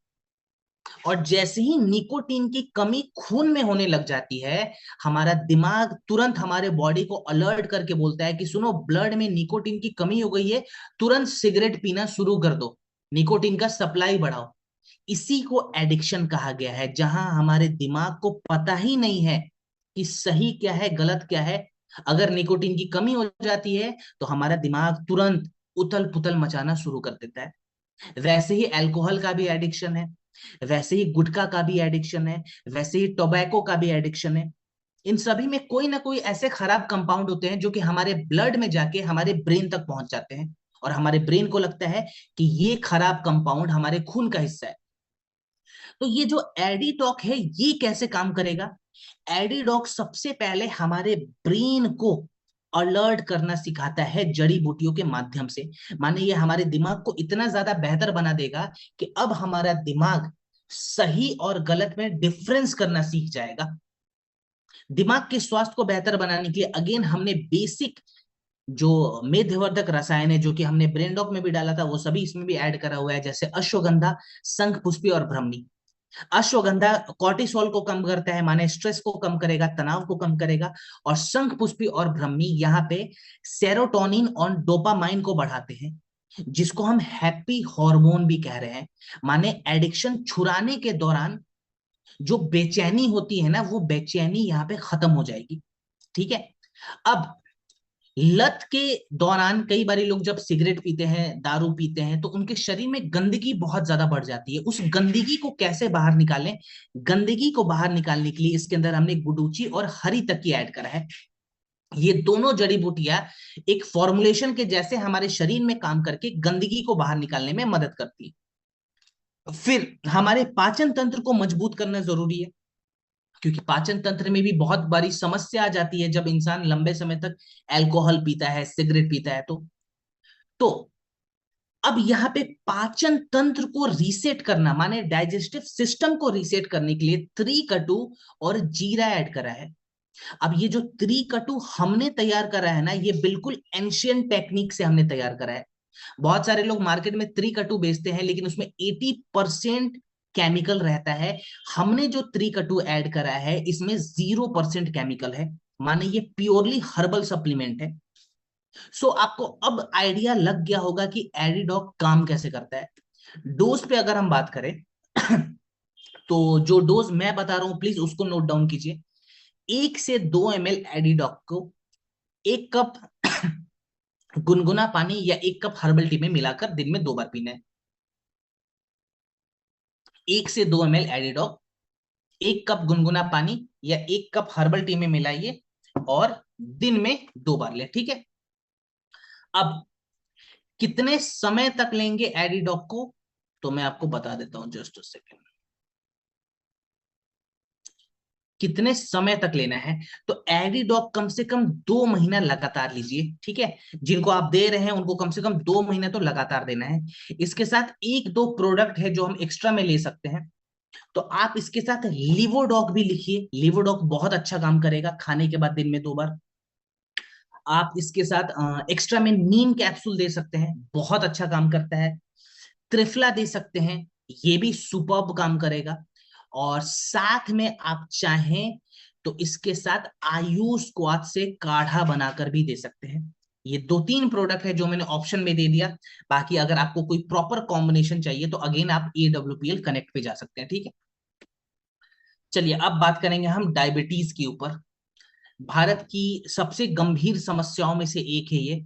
और जैसे ही निकोटीन की कमी खून में होने लग जाती है, हमारा दिमाग तुरंत हमारे बॉडी को अलर्ट करके बोलता है कि सुनो, ब्लड में निकोटीन की कमी हो गई है, तुरंत सिगरेट पीना शुरू कर दो, निकोटीन का सप्लाई बढ़ाओ। इसी को एडिक्शन कहा गया है, जहां हमारे दिमाग को पता ही नहीं है कि सही क्या है गलत क्या है। अगर निकोटीन की कमी हो जाती है तो हमारा दिमाग तुरंत उथल पुथल मचाना शुरू कर देता है। वैसे ही अल्कोहल का भी एडिक्शन है, वैसे ही गुटखा का भी एडिक्शन है, वैसे ही टोबैको का भी एडिक्शन है। इन सभी में कोई ना कोई ऐसे खराब कंपाउंड होते हैं जो कि हमारे ब्लड में जाके हमारे ब्रेन तक पहुंच जाते हैं, और हमारे ब्रेन को लगता है कि ये खराब कंपाउंड हमारे खून का हिस्सा है। तो ये जो एडिटॉक है, ये कैसे काम करेगा। एडिडॉक सबसे पहले हमारे ब्रेन को अलर्ट करना सिखाता है जड़ी बूटियों के माध्यम से। माने ये हमारे दिमाग को इतना ज्यादा बेहतर बना देगा कि अब हमारा दिमाग सही और गलत में डिफरेंस करना सीख जाएगा। दिमाग के स्वास्थ्य को बेहतर बनाने के लिए अगेन हमने बेसिक जो मेधवर्धक रसायन है, जो कि हमने ब्रेन डॉक में भी डाला था, वो सभी इसमें भी ऐड करा हुआ है, जैसे अश्वगंधा, शंखपुष्पी और ब्रह्मी। अश्वगंधा कॉर्टिसोल को कम करता है, माने स्ट्रेस को कम करेगा, तनाव को कम करेगा। और शंख पुष्पी और ब्रह्मी यहाँ पे सेरोटोनिन और डोपामाइन को बढ़ाते हैं, जिसको हम हैप्पी हार्मोन भी कह रहे हैं। माने एडिक्शन छुड़ाने के दौरान जो बेचैनी होती है ना, वो बेचैनी यहाँ पे खत्म हो जाएगी, ठीक है। अब लत के दौरान कई बार लोग जब सिगरेट पीते हैं, दारू पीते हैं, तो उनके शरीर में गंदगी बहुत ज्यादा बढ़ जाती है। उस गंदगी को कैसे बाहर निकालें, गंदगी को बाहर निकालने के लिए इसके अंदर हमने गुडुचि और हरी तकी ऐड करा है। ये दोनों जड़ी बूटियां एक फॉर्मुलेशन के जैसे हमारे शरीर में काम करके गंदगी को बाहर निकालने में मदद करती है। फिर हमारे पाचन तंत्र को मजबूत करना जरूरी है, क्योंकि पाचन तंत्र में भी बहुत बड़ी समस्या आ जाती है जब इंसान लंबे समय तक अल्कोहल पीता है, सिगरेट पीता है। तो अब यहाँ पे पाचन तंत्र को रीसेट करना, माने डाइजेस्टिव सिस्टम को रीसेट करने के लिए त्रिकटु और जीरा ऐड करा है। अब ये जो त्रिकटु हमने तैयार करा है ना, ये बिल्कुल एंशियंट टेक्निक से हमने तैयार करा है। बहुत सारे लोग मार्केट में त्रिकटु बेचते हैं, लेकिन उसमें 80% केमिकल रहता है। हमने जो त्रिकटु ऐड करा है, इसमें 0% केमिकल है, माने ये प्योरली हर्बल सप्लीमेंट है। सो आपको अब आइडिया लग गया होगा कि एडिडॉक काम कैसे करता है। डोज पे अगर हम बात करें तो जो डोज मैं बता रहा हूं, प्लीज उसको नोट डाउन कीजिए। 1 से 2 ml एडिडॉक को 1 कप गुनगुना पानी या 1 कप हर्बल टी में मिलाकर दिन में 2 बार पीना है। 1 से 2 ml एडिडॉक, 1 कप गुनगुना पानी या 1 कप हर्बल टी में मिलाइए और दिन में 2 बार ले, ठीक है। अब कितने समय तक लेंगे एडिडॉक को, तो मैं आपको बता देता हूं, जस्ट अ सेकेंड। कितने समय तक लेना है, तो एडिडॉक कम से कम 2 महीना लगातार लीजिए, ठीक है। जिनको आप दे रहे हैं उनको कम से कम 2 महीने तो लगातार देना है। इसके साथ 1-2 प्रोडक्ट है जो हम एक्स्ट्रा में ले सकते हैं। तो आप इसके साथ लिवोडॉक भी लिखिए, लिवोडॉक बहुत अच्छा काम करेगा खाने के बाद दिन में 2 बार। आप इसके साथ एक्स्ट्रा में नीम कैप्सूल दे सकते हैं, बहुत अच्छा काम करता है। त्रिफला दे सकते हैं, ये भी सुपर्ब काम करेगा। और साथ में आप चाहें तो इसके साथ आयुष स्क्वाथ से काढ़ा बनाकर भी दे सकते हैं। ये दो तीन प्रोडक्ट है जो मैंने ऑप्शन में दे दिया। बाकी अगर आपको कोई प्रॉपर कॉम्बिनेशन चाहिए तो अगेन आप AWPL कनेक्ट पे जा सकते हैं, ठीक है। चलिए अब बात करेंगे हम डायबिटीज के ऊपर। भारत की सबसे गंभीर समस्याओं में से एक है ये।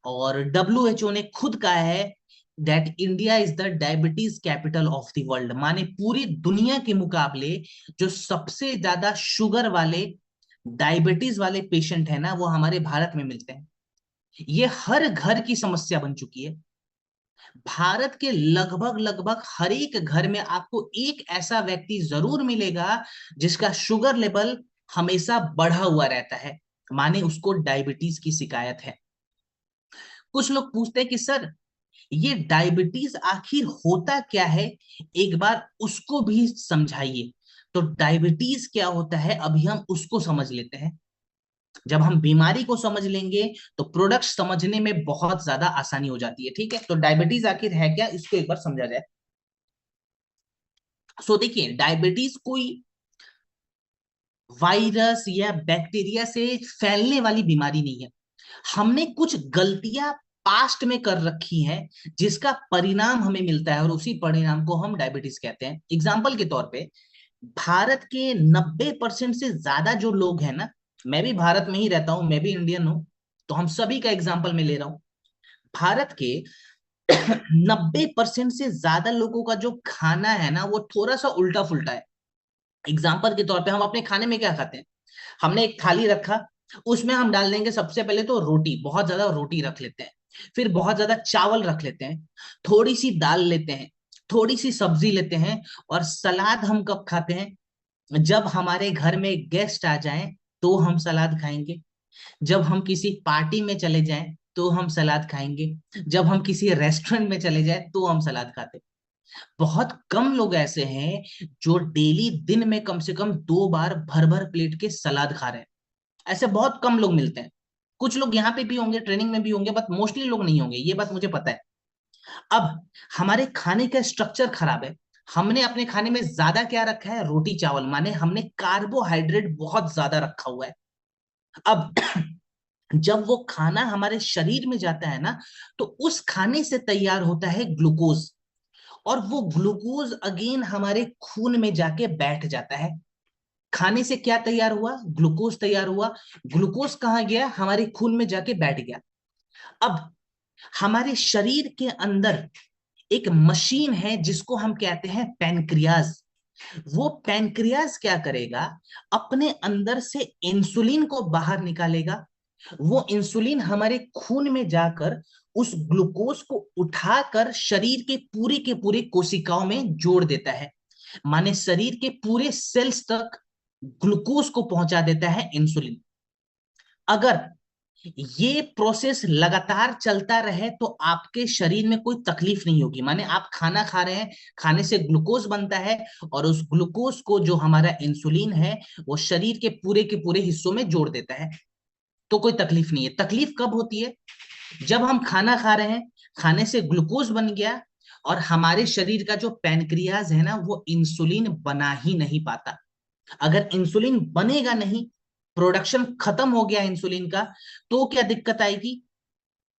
और WHO ने खुद कहा है that India is the diabetes capital of the world, माने पूरी दुनिया के मुकाबले जो सबसे ज्यादा शुगर वाले, डायबिटीज वाले पेशेंट है ना, वो हमारे भारत में मिलते हैं। ये हर घर की समस्या बन चुकी है। भारत के लगभग लगभग हर एक घर में आपको एक ऐसा व्यक्ति जरूर मिलेगा जिसका शुगर लेवल हमेशा बढ़ा हुआ रहता है, माने उसको डायबिटीज की शिकायत है। कुछ लोग पूछते हैं कि सर ये डायबिटीज आखिर होता क्या है, एक बार उसको भी समझाइए। तो डायबिटीज क्या होता है अभी हम उसको समझ लेते हैं। जब हम बीमारी को समझ लेंगे तो प्रोडक्ट समझने में बहुत ज्यादा आसानी हो जाती है, ठीक है। तो डायबिटीज आखिर है क्या, इसको एक बार समझा जाए। सो देखिए, डायबिटीज कोई वायरस या बैक्टीरिया से फैलने वाली बीमारी नहीं है। हमने कुछ गलतियां पास्ट में कर रखी हैं जिसका परिणाम हमें मिलता है और उसी परिणाम को हम डायबिटीज कहते हैं। एग्जाम्पल के तौर पे, भारत के 90% से ज्यादा जो लोग हैं ना, मैं भी भारत में ही रहता हूं, मैं भी इंडियन हूं, तो हम सभी का एग्जाम्पल मैं ले रहा हूं। भारत के 90% से ज्यादा लोगों का जो खाना है ना, वो थोड़ा सा उल्टा फुल्टा है। एग्जाम्पल के तौर पे, हम अपने खाने में क्या खाते हैं, हमने एक थाली रखा, उसमें हम डाल देंगे सबसे पहले तो रोटी, बहुत ज्यादा रोटी रख लेते हैं, फिर बहुत ज्यादा चावल रख लेते हैं, थोड़ी सी दाल लेते हैं, थोड़ी सी सब्जी लेते हैं। और सलाद हम कब खाते हैं, जब हमारे घर में गेस्ट आ जाएं तो हम सलाद खाएंगे, जब हम किसी पार्टी में चले जाएं तो हम सलाद खाएंगे, जब हम किसी रेस्टोरेंट में चले जाएं तो हम सलाद खाते हैं। बहुत कम लोग ऐसे हैं जो डेली दिन में कम से कम 2 बार भर भर प्लेट के सलाद खा रहे हैं। ऐसे बहुत कम लोग मिलते हैं। कुछ लोग यहाँ पे भी होंगे, ट्रेनिंग में भी होंगे, बट मोस्टली लोग नहीं होंगे, ये बात मुझे पता है। अब हमारे खाने का स्ट्रक्चर खराब है। हमने अपने खाने में ज्यादा क्या रखा है, रोटी चावल, माने हमने कार्बोहाइड्रेट बहुत ज्यादा रखा हुआ है। अब जब वो खाना हमारे शरीर में जाता है ना, तो उस खाने से तैयार होता है ग्लूकोज। और वो ग्लूकोज अगेन हमारे खून में जाके बैठ जाता है। खाने से क्या तैयार हुआ, ग्लूकोज तैयार हुआ। ग्लूकोज कहाँ गया, हमारे खून में जाके बैठ गया। अब हमारे शरीर के अंदर एक मशीन है जिसको हम कहते हैं पैनक्रियाज। वो पैनक्रियाज क्या करेगा, अपने अंदर से इंसुलिन को बाहर निकालेगा। वो इंसुलिन हमारे खून में जाकर उस ग्लूकोज को उठाकर शरीर के पूरे कोशिकाओं में जोड़ देता है, माने शरीर के पूरे सेल्स तक ग्लूकोज को पहुंचा देता है इंसुलिन। अगर ये प्रोसेस लगातार चलता रहे तो आपके शरीर में कोई तकलीफ नहीं होगी, माने आप खाना खा रहे हैं, खाने से ग्लूकोज बनता है, और उस ग्लूकोज को जो हमारा इंसुलिन है वो शरीर के पूरे हिस्सों में जोड़ देता है, तो कोई तकलीफ नहीं है। तकलीफ कब होती है, जब हम खाना खा रहे हैं, खाने से ग्लूकोज बन गया और हमारे शरीर का जो पैनक्रियाज है ना, वो इंसुलिन बना ही नहीं पाता। अगर इंसुलिन बनेगा नहीं, प्रोडक्शन खत्म हो गया इंसुलिन का, तो क्या दिक्कत आएगी,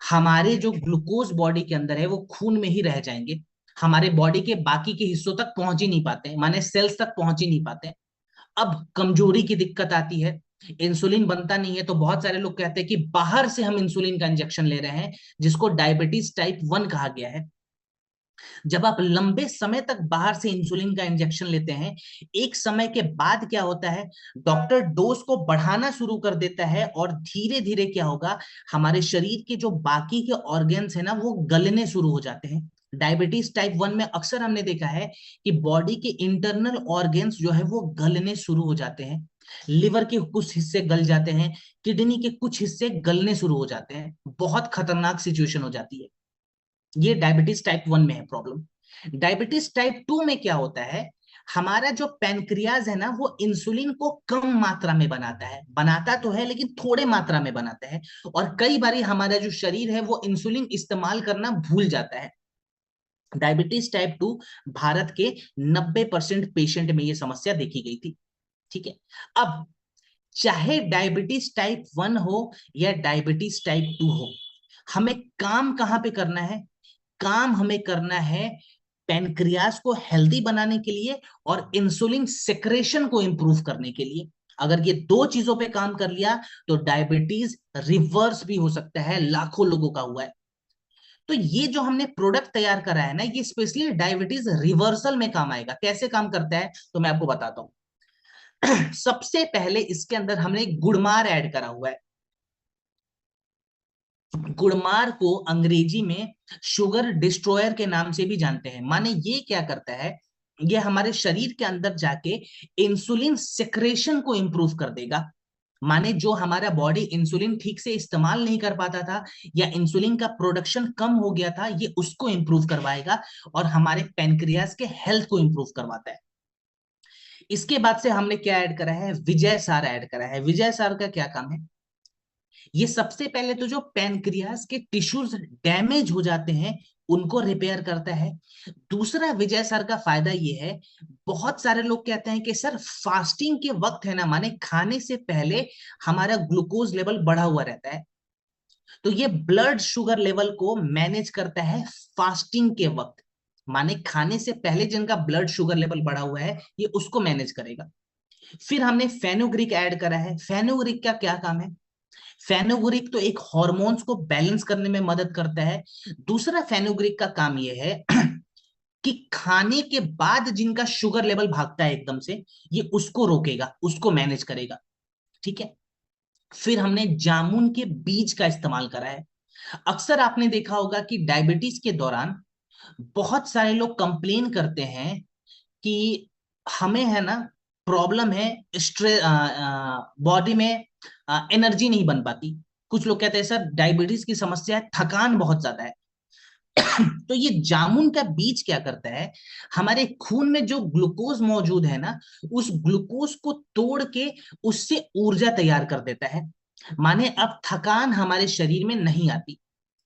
हमारे जो ग्लूकोज बॉडी के अंदर है वो खून में ही रह जाएंगे, हमारे बॉडी के बाकी के हिस्सों तक पहुंच ही नहीं पाते, माने सेल्स तक पहुंच ही नहीं पाते। अब कमजोरी की दिक्कत आती है, इंसुलिन बनता नहीं है, तो बहुत सारे लोग कहते हैं कि बाहर से हम इंसुलिन का इंजेक्शन ले रहे हैं, जिसको डायबिटीज टाइप 1 कहा गया है। जब आप लंबे समय तक बाहर से इंसुलिन का इंजेक्शन लेते हैं, एक समय के बाद क्या होता है, डॉक्टर डोज को बढ़ाना शुरू कर देता है और धीरे धीरे क्या होगा, हमारे शरीर के जो बाकी के ऑर्गन्स है ना, वो गलने शुरू हो जाते हैं। डायबिटीज टाइप 1 में अक्सर हमने देखा है कि बॉडी के इंटरनल ऑर्गन्स जो है वो गलने शुरू हो जाते हैं। लिवर के कुछ हिस्से गल जाते हैं, किडनी के कुछ हिस्से गलने शुरू हो जाते हैं, बहुत खतरनाक सिचुएशन हो जाती है। ये डायबिटीज टाइप 1 में है प्रॉब्लम। डायबिटीज टाइप 2 में क्या होता है, हमारा जो पैनक्रियाज है ना वो इंसुलिन को कम मात्रा में बनाता है, बनाता तो है लेकिन थोड़े मात्रा में बनाता है, और कई बार हमारा जो शरीर है वो इंसुलिन इस्तेमाल करना भूल जाता है। डायबिटीज टाइप 2 भारत के 90% पेशेंट में ये समस्या देखी गई थी। ठीक है। अब चाहे डायबिटीज टाइप 1 हो या डायबिटीज टाइप 2 हो, हमें काम कहां पे करना है? काम हमें करना है पैनक्रियाज को हेल्दी बनाने के लिए और इंसुलिन सेक्रेशन को इंप्रूव करने के लिए। अगर ये दो चीजों पे काम कर लिया तो डायबिटीज रिवर्स भी हो सकता है, लाखों लोगों का हुआ है। तो ये जो हमने प्रोडक्ट तैयार करा है ना, ये स्पेशली डायबिटीज रिवर्सल में काम आएगा। कैसे काम करता है तो मैं आपको बताता हूं। सबसे पहले इसके अंदर हमने गुड़मार ऐड करा हुआ है। गुड़मार को अंग्रेजी में शुगर डिस्ट्रॉयर के नाम से भी जानते हैं। माने ये क्या करता है, ये हमारे शरीर के अंदर जाके इंसुलिन सिक्रेशन को इंप्रूव कर देगा। माने जो हमारा बॉडी इंसुलिन ठीक से इस्तेमाल नहीं कर पाता था या इंसुलिन का प्रोडक्शन कम हो गया था, ये उसको इंप्रूव करवाएगा और हमारे पैनक्रियाज के हेल्थ को इंप्रूव करवाता है। इसके बाद से हमने क्या ऐड करा है? विजय सार ऐड करा है। विजय सार का क्या काम है? ये सबसे पहले तो जो पैनक्रियाज के टिश्यूज डैमेज हो जाते हैं उनको रिपेयर करता है। दूसरा विजय सर का फायदा ये है, बहुत सारे लोग कहते हैं कि सर फास्टिंग के वक्त है ना, माने खाने से पहले हमारा ग्लूकोज लेवल बढ़ा हुआ रहता है, तो ये ब्लड शुगर लेवल को मैनेज करता है फास्टिंग के वक्त। माने खाने से पहले जिनका ब्लड शुगर लेवल बढ़ा हुआ है ये उसको मैनेज करेगा। फिर हमने फेनुग्रीक ऐड करा है। फेनुग्रीक का क्या काम है? फेनुग्रीक तो एक हॉर्मोन्स को बैलेंस करने में मदद करता है। दूसरा फेनुग्रीक का काम यह है कि खाने के बाद जिनका शुगर लेवल भागता है एकदम से, ये उसको रोकेगा, उसको मैनेज करेगा। ठीक है। फिर हमने जामुन के बीज का इस्तेमाल करा है। अक्सर आपने देखा होगा कि डायबिटीज के दौरान बहुत सारे लोग कंप्लेन करते हैं कि हमें है ना प्रॉब्लम है, स्ट्रेस, बॉडी में एनर्जी नहीं बन पाती। कुछ लोग कहते हैं सर डायबिटीज की समस्या है, थकान बहुत ज्यादा है। तो ये जामुन का बीज क्या करता है, हमारे खून में जो ग्लूकोज मौजूद है ना, उस ग्लूकोज को तोड़ के उससे ऊर्जा तैयार कर देता है। माने अब थकान हमारे शरीर में नहीं आती।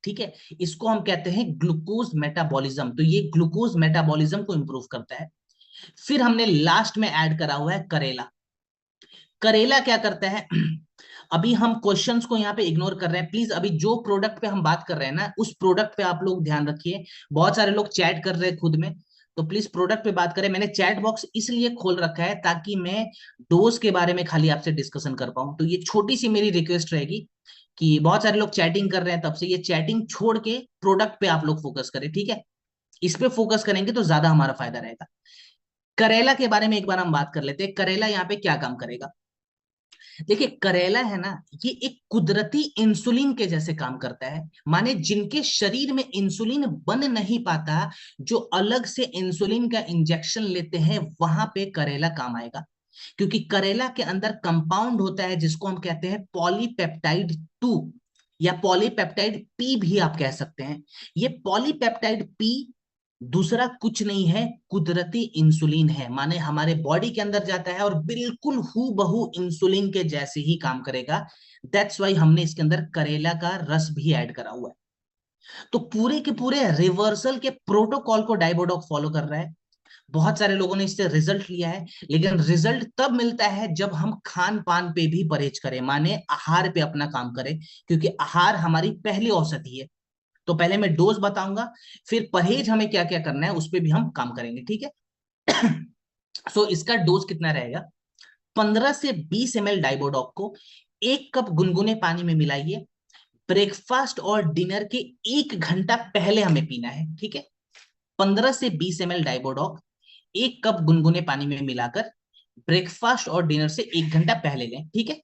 ठीक है। इसको हम कहते हैं ग्लूकोज मेटाबॉलिज्म। तो ये ग्लूकोज मेटाबॉलिज्म को इंप्रूव करता है। फिर हमने लास्ट में ऐड करा हुआ है करेला। करेला क्या करता है? अभी हम क्वेश्चंस को यहाँ पे इग्नोर कर रहे हैं प्लीज। अभी जो प्रोडक्ट पे हम बात कर रहे हैं ना, उस प्रोडक्ट पे आप लोग ध्यान रखिए। बहुत सारे लोग चैट कर रहे हैं खुद में, तो प्लीज प्रोडक्ट पे बात करें। मैंने चैट बॉक्स इसलिए खोल रखा है ताकि मैं डोज के बारे में खाली आपसे डिस्कशन कर पाऊं। तो ये छोटी सी मेरी रिक्वेस्ट रहेगी कि बहुत सारे लोग चैटिंग कर रहे हैं, तब से ये चैटिंग छोड़ के प्रोडक्ट पे आप लोग फोकस करें। ठीक है। इस पे फोकस करेंगे तो ज्यादा हमारा फायदा रहेगा। करेला के बारे में एक बार हम बात कर लेते हैं। करेला यहाँ पे क्या काम करेगा? देखिए करेला है ना, ये एक कुदरती इंसुलिन के जैसे काम करता है। माने जिनके शरीर में इंसुलिन बन नहीं पाता, जो अलग से इंसुलिन का इंजेक्शन लेते हैं, वहां पे करेला काम आएगा। क्योंकि करेला के अंदर कंपाउंड होता है जिसको हम कहते हैं पॉलीपेप्टाइड 2 या पॉलीपेप्टाइड पी भी आप कह सकते हैं। ये पॉलीपेप्टाइड पी दूसरा कुछ नहीं है, कुदरती इंसुलिन है। माने हमारे बॉडी के अंदर जाता है और बिल्कुल हूबहू इंसुलिन के जैसे ही काम करेगा। दैट्स वाई हमने इसके अंदर करेला का रस भी ऐड करा हुआ है। तो पूरे के पूरे रिवर्सल के प्रोटोकॉल को डाइबोडोक फॉलो कर रहा है। बहुत सारे लोगों ने इससे रिजल्ट लिया है, लेकिन रिजल्ट तब मिलता है जब हम खान पान पे भी परहेज करें, माने आहार पे अपना काम करें, क्योंकि आहार हमारी पहली औषधि है। तो पहले मैं डोज बताऊंगा, फिर परहेज हमें क्या क्या करना है उस पर भी हम काम करेंगे। ठीक है। सो इसका डोज कितना रहेगा? 15 से 20 ml डाइबोडॉक को 1 कप गुनगुने पानी में मिलाइए। ब्रेकफास्ट और डिनर के 1 घंटा पहले हमें पीना है। ठीक है। 15 से 20 ml डाइबोडॉक 1 कप गुनगुने पानी में मिलाकर ब्रेकफास्ट और डिनर से 1 घंटा पहले लें। ठीक है।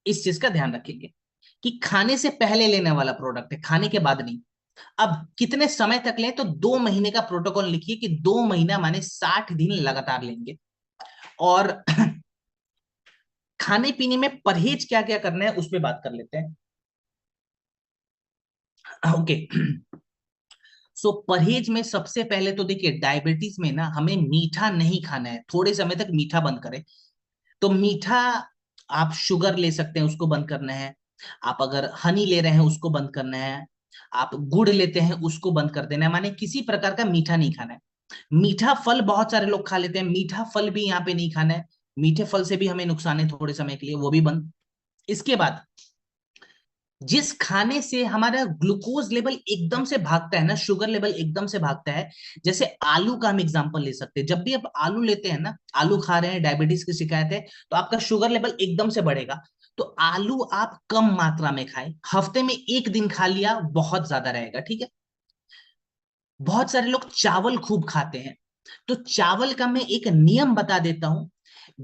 इस चीज का ध्यान रखेंगे कि खाने से पहले लेने वाला प्रोडक्ट है, खाने के बाद नहीं। अब कितने समय तक लें, तो 2 महीने का प्रोटोकॉल लिखिए कि 2 महीना माने 60 दिन लगातार लेंगे। और खाने पीने में परहेज क्या क्या करना है उस पर बात कर लेते हैं। ओके। सो परहेज में सबसे पहले तो देखिए, डायबिटीज में ना हमें मीठा नहीं खाना है, थोड़े समय तक मीठा बंद करें। तो मीठा, आप शुगर ले सकते हैं, उसको बंद करना है। आप अगर हनी ले रहे हैं, उसको बंद करना है। आप गुड़ लेते हैं, उसको बंद कर देना है, माने किसी प्रकार का मीठा नहीं खाना है। मीठा फल बहुत सारे लोग खा लेते हैं, मीठा फल भी यहाँ पे नहीं खाना है। मीठे फल से भी हमें नुकसान है थोड़े समय के लिए, वो भी बंद। इसके बाद जिस खाने से हमारा ग्लूकोज लेवल एकदम से भागता है ना, शुगर लेवल एकदम से भागता है, जैसे आलू का हम एग्जांपल ले सकते हैं। जब भी आप आलू लेते हैं ना, आलू खा रहे हैं, डायबिटीज की शिकायत है, तो आपका शुगर लेवल एकदम से बढ़ेगा। तो आलू आप कम मात्रा में खाएं, हफ्ते में एक दिन खा लिया बहुत ज्यादा रहेगा, ठीक है। बहुत सारे लोग चावल खूब खाते हैं, तो चावल का मैं एक नियम बता देता हूं।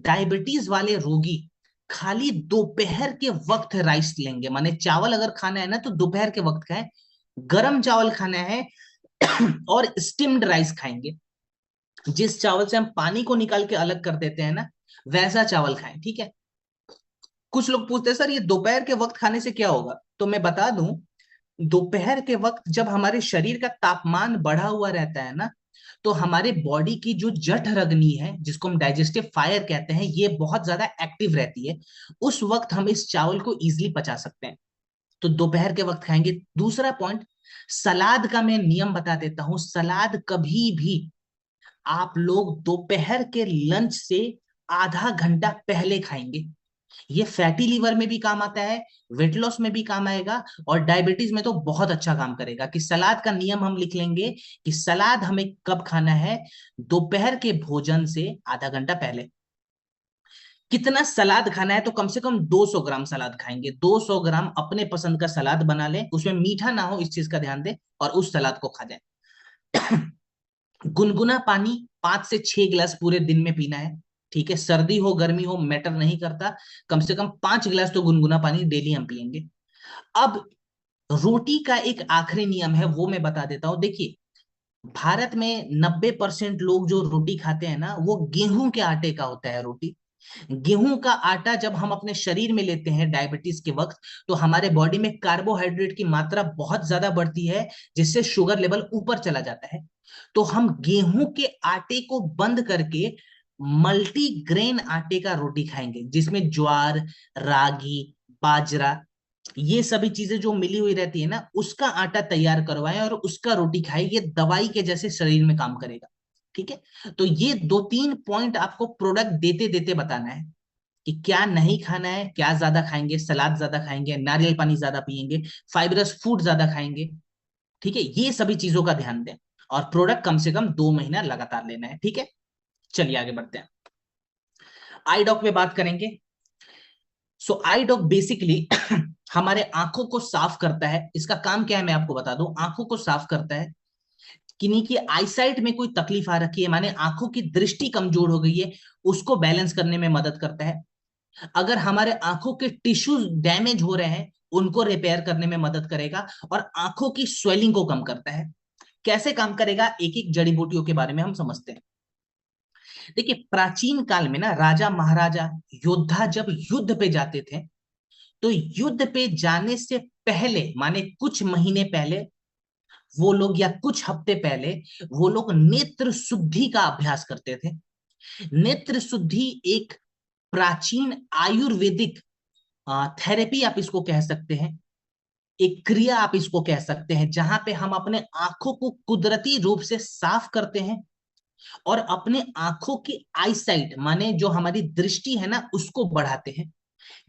डायबिटीज वाले रोगी खाली दोपहर के वक्त राइस लेंगे, माने चावल अगर खाना है ना तो दोपहर के वक्त खाएं। गरम चावल खाना है और स्टीम्ड राइस खाएंगे। जिस चावल से हम पानी को निकाल के अलग कर देते हैं ना, वैसा चावल खाएं, ठीक है। कुछ लोग पूछते हैं, सर ये दोपहर के वक्त खाने से क्या होगा? तो मैं बता दूं, दोपहर के वक्त जब हमारे शरीर का तापमान बढ़ा हुआ रहता है ना, तो हमारे बॉडी की जो जठरअग्नि है, जिसको हम डाइजेस्टिव फायर कहते हैं, ये बहुत ज्यादा एक्टिव रहती है। उस वक्त हम इस चावल को इजिली पचा सकते हैं। तो दोपहर के वक्त खाएंगे। दूसरा पॉइंट, सलाद का मैं नियम बता देता हूं। सलाद कभी भी आप लोग दोपहर के लंच से आधा घंटा पहले खाएंगे। ये फैटी लीवर में भी काम आता है, वेट लॉस में भी काम आएगा, और डायबिटीज में तो बहुत अच्छा काम करेगा। कि सलाद का नियम हम लिख लेंगे कि सलाद हमें कब खाना है? दोपहर के भोजन से आधा घंटा पहले। कितना सलाद खाना है? तो कम से कम 200 ग्राम सलाद खाएंगे। 200 ग्राम अपने पसंद का सलाद बना लें, उसमें मीठा ना हो, इस चीज का ध्यान दें, और उस सलाद को खा जाए। गुनगुना पानी 5 से 6 गिलास पूरे दिन में पीना है, ठीक है। सर्दी हो गर्मी हो मैटर नहीं करता, कम से कम 5 गिलास तो गुनगुना पानी डेली हम पियेंगे। अब रोटी का एक आखिरी नियम है, वो मैं बता देता हूं। देखिए, भारत में 90% लोग जो रोटी खाते हैं ना, वो गेहूं के आटे का होता है रोटी। गेहूं का आटा जब हम अपने शरीर में लेते हैं डायबिटीज के वक्त, तो हमारे बॉडी में कार्बोहाइड्रेट की मात्रा बहुत ज्यादा बढ़ती है, जिससे शुगर लेवल ऊपर चला जाता है। तो हम गेहूं के आटे को बंद करके मल्टी ग्रेन आटे का रोटी खाएंगे, जिसमें ज्वार, रागी, बाजरा, ये सभी चीजें जो मिली हुई रहती है ना, उसका आटा तैयार करवाएं और उसका रोटी खाएं। ये दवाई के जैसे शरीर में काम करेगा, ठीक है। तो ये 2-3 पॉइंट आपको प्रोडक्ट देते देते बताना है कि क्या नहीं खाना है, क्या ज्यादा खाएंगे। सलाद ज्यादा खाएंगे, नारियल पानी ज्यादा पिएंगे, फाइबरस फूड ज्यादा खाएंगे, ठीक है। ये सभी चीजों का ध्यान दें, और प्रोडक्ट कम से कम 2 महीना लगातार लेना है, ठीक है। चलिए आगे बढ़ते हैं, आई डॉक पे बात करेंगे। सो आई डॉक बेसिकली हमारे आंखों को साफ करता है। इसका काम क्या है मैं आपको बता दूं। आंखों को साफ करता है। किन्हीं की आईसाइट में कोई तकलीफ आ रखी है, माने आंखों की दृष्टि कमजोर हो गई है, उसको बैलेंस करने में मदद करता है। अगर हमारे आंखों के टिश्यूज डैमेज हो रहे हैं, उनको रिपेयर करने में मदद करेगा, और आंखों की स्वेलिंग को कम करता है। कैसे काम करेगा, एक एक जड़ी बूटियों के बारे में हम समझते हैं। देखिए, प्राचीन काल में ना राजा महाराजा योद्धा जब युद्ध पे जाते थे, तो युद्ध पे जाने से पहले, माने कुछ महीने पहले, वो लोग, या कुछ हफ्ते पहले, वो लोग नेत्र शुद्धि का अभ्यास करते थे। नेत्र शुद्धि एक प्राचीन आयुर्वेदिक थेरेपी आप इसको कह सकते हैं, एक क्रिया आप इसको कह सकते हैं, जहां पे हम अपने आंखों को कुदरती रूप से साफ करते हैं, और अपने आंखों की आईसाइट, माने जो हमारी दृष्टि है ना, उसको बढ़ाते हैं।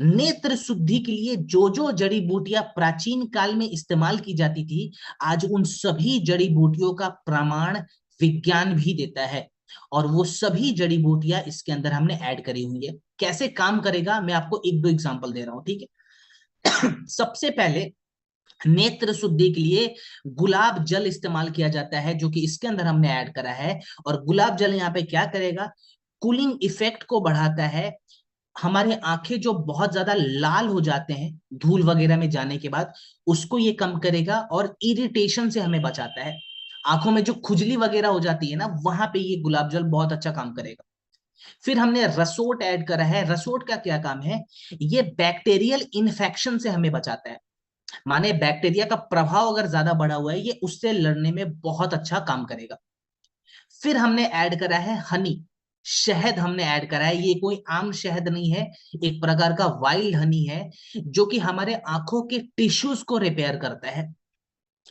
नेत्र शुद्धि के लिए जो जो जड़ी बूटियां प्राचीन काल में इस्तेमाल की जाती थी, आज उन सभी जड़ी बूटियों का प्रमाण विज्ञान भी देता है, और वो सभी जड़ी बूटियां इसके अंदर हमने ऐड करी हुई है। कैसे काम करेगा मैं आपको एक दो एग्जांपल दे रहा हूं, ठीक है। सबसे पहले, नेत्र शुद्धि के लिए गुलाब जल इस्तेमाल किया जाता है, जो कि इसके अंदर हमने ऐड करा है। और गुलाब जल यहाँ पे क्या करेगा, कूलिंग इफेक्ट को बढ़ाता है। हमारे आंखें जो बहुत ज्यादा लाल हो जाते हैं धूल वगैरह में जाने के बाद, उसको ये कम करेगा, और इरिटेशन से हमें बचाता है। आंखों में जो खुजली वगैरह हो जाती है ना, वहां पे ये गुलाब जल बहुत अच्छा काम करेगा। फिर हमने रसोट ऐड करा है। रसोट का क्या काम है, ये बैक्टीरियल इन्फेक्शन से हमें बचाता है। माने बैक्टीरिया का प्रभाव अगर ज्यादा बढ़ा हुआ है, ये उससे लड़ने में बहुत अच्छा काम करेगा। फिर हमने ऐड करा है हनी, शहद हमने ऐड करा है। ये कोई आम शहद नहीं है, एक प्रकार का वाइल्ड हनी है, जो कि हमारे आंखों के टिश्यूज को रिपेयर करता है।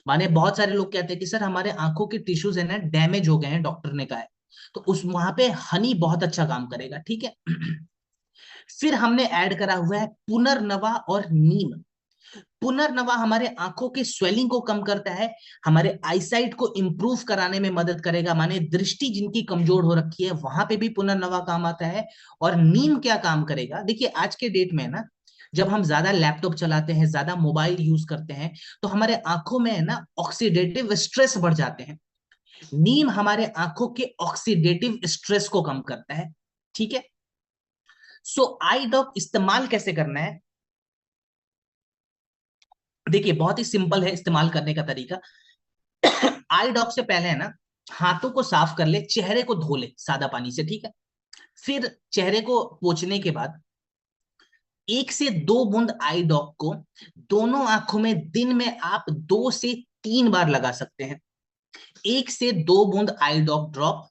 माने बहुत सारे लोग कहते हैं कि सर हमारे आंखों के टिश्यूज है ना डैमेज हो गए हैं, डॉक्टर ने कहा है, तो उस वहां पे हनी बहुत अच्छा काम करेगा, ठीक है। फिर हमने ऐड करा हुआ है पुनर्नवा और नीम। पुनर्नवा हमारे आंखों के स्वेलिंग को कम करता है, हमारे आईसाइट को इंप्रूव कराने में मदद करेगा, माने दृष्टि जिनकी कमजोर हो रखी है वहां पे भी पुनर्नवा काम आता है। और नीम क्या काम करेगा, देखिए आज के डेट में ना, जब हम ज्यादा लैपटॉप चलाते हैं, ज्यादा मोबाइल यूज करते हैं, तो हमारे आंखों में है ना ऑक्सीडेटिव स्ट्रेस बढ़ जाते हैं। नीम हमारे आंखों के ऑक्सीडेटिव स्ट्रेस को कम करता है, ठीक है। सो आई ड्रॉप इस्तेमाल कैसे करना है, देखिए बहुत ही सिंपल है इस्तेमाल करने का तरीका। आई ड्रॉप से पहले है ना, हाथों को साफ कर ले, चेहरे को धो ले सादा पानी से, ठीक है। फिर चेहरे को पोंछने के बाद 1 से 2 बूंद आई ड्रॉप को दोनों आंखों में दिन में आप 2 से 3 बार लगा सकते हैं। 1 से 2 बूंद आई ड्रॉप ड्रॉप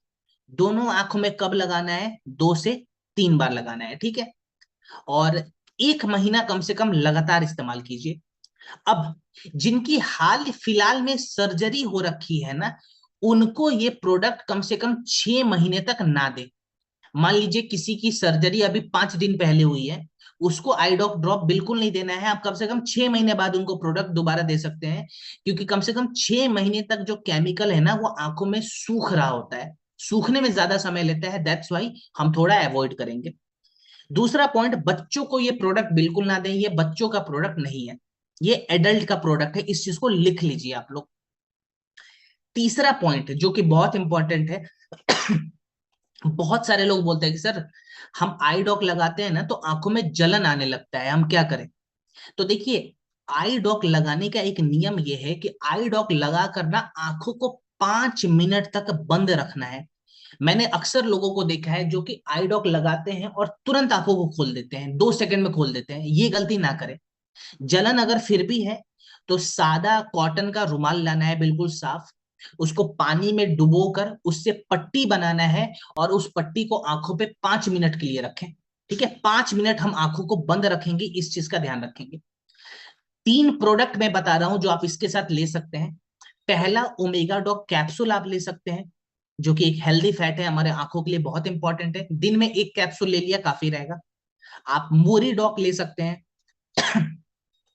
दोनों आंखों में कब लगाना है, 2 से 3 बार लगाना है, ठीक है। और 1 महीना कम से कम लगातार इस्तेमाल कीजिए। अब जिनकी हाल फिलहाल में सर्जरी हो रखी है ना, उनको ये प्रोडक्ट कम से कम 6 महीने तक ना दे। मान लीजिए किसी की सर्जरी अभी 5 दिन पहले हुई है, उसको आईडॉक ड्रॉप बिल्कुल नहीं देना है। आप कम से कम 6 महीने बाद उनको प्रोडक्ट दोबारा दे सकते हैं, क्योंकि कम से कम 6 महीने तक जो केमिकल है ना वो आंखों में सूख रहा होता है, सूखने में ज्यादा समय लेता है, दैट्स वाई हम थोड़ा अवॉइड करेंगे। दूसरा पॉइंट, बच्चों को ये प्रोडक्ट बिल्कुल ना दें, ये बच्चों का प्रोडक्ट नहीं है, ये एडल्ट का प्रोडक्ट है, इस चीज को लिख लीजिए आप लोग। तीसरा पॉइंट जो कि बहुत इंपॉर्टेंट है, बहुत सारे लोग बोलते हैं कि सर हम आई ड्रॉप लगाते हैं ना तो आंखों में जलन आने लगता है, हम क्या करें। तो देखिए, आई ड्रॉप लगाने का एक नियम यह है कि आई ड्रॉप लगा कर ना आंखों को 5 मिनट तक बंद रखना है। मैंने अक्सर लोगों को देखा है जो कि आई ड्रॉप लगाते हैं और तुरंत आंखों को खोल देते हैं, 2 सेकंड में खोल देते हैं, ये गलती ना करें। जलन अगर फिर भी है तो सादा कॉटन का रुमाल लाना है, बिल्कुल साफ, उसको पानी में डुबोकर उससे पट्टी बनाना है, और उस पट्टी को आंखों पे 5 मिनट के लिए रखें, ठीक है। 5 मिनट हम आंखों को बंद रखेंगे, इस चीज का ध्यान रखेंगे। 3 प्रोडक्ट मैं बता रहा हूं जो आप इसके साथ ले सकते हैं। पहला, ओमेगा डॉक कैप्सूल आप ले सकते हैं, जो कि एक हेल्दी फैट है, हमारे आंखों के लिए बहुत इंपॉर्टेंट है, दिन में 1 कैप्सूल ले लिया काफी रहेगा। आप मोरी डॉक ले सकते हैं।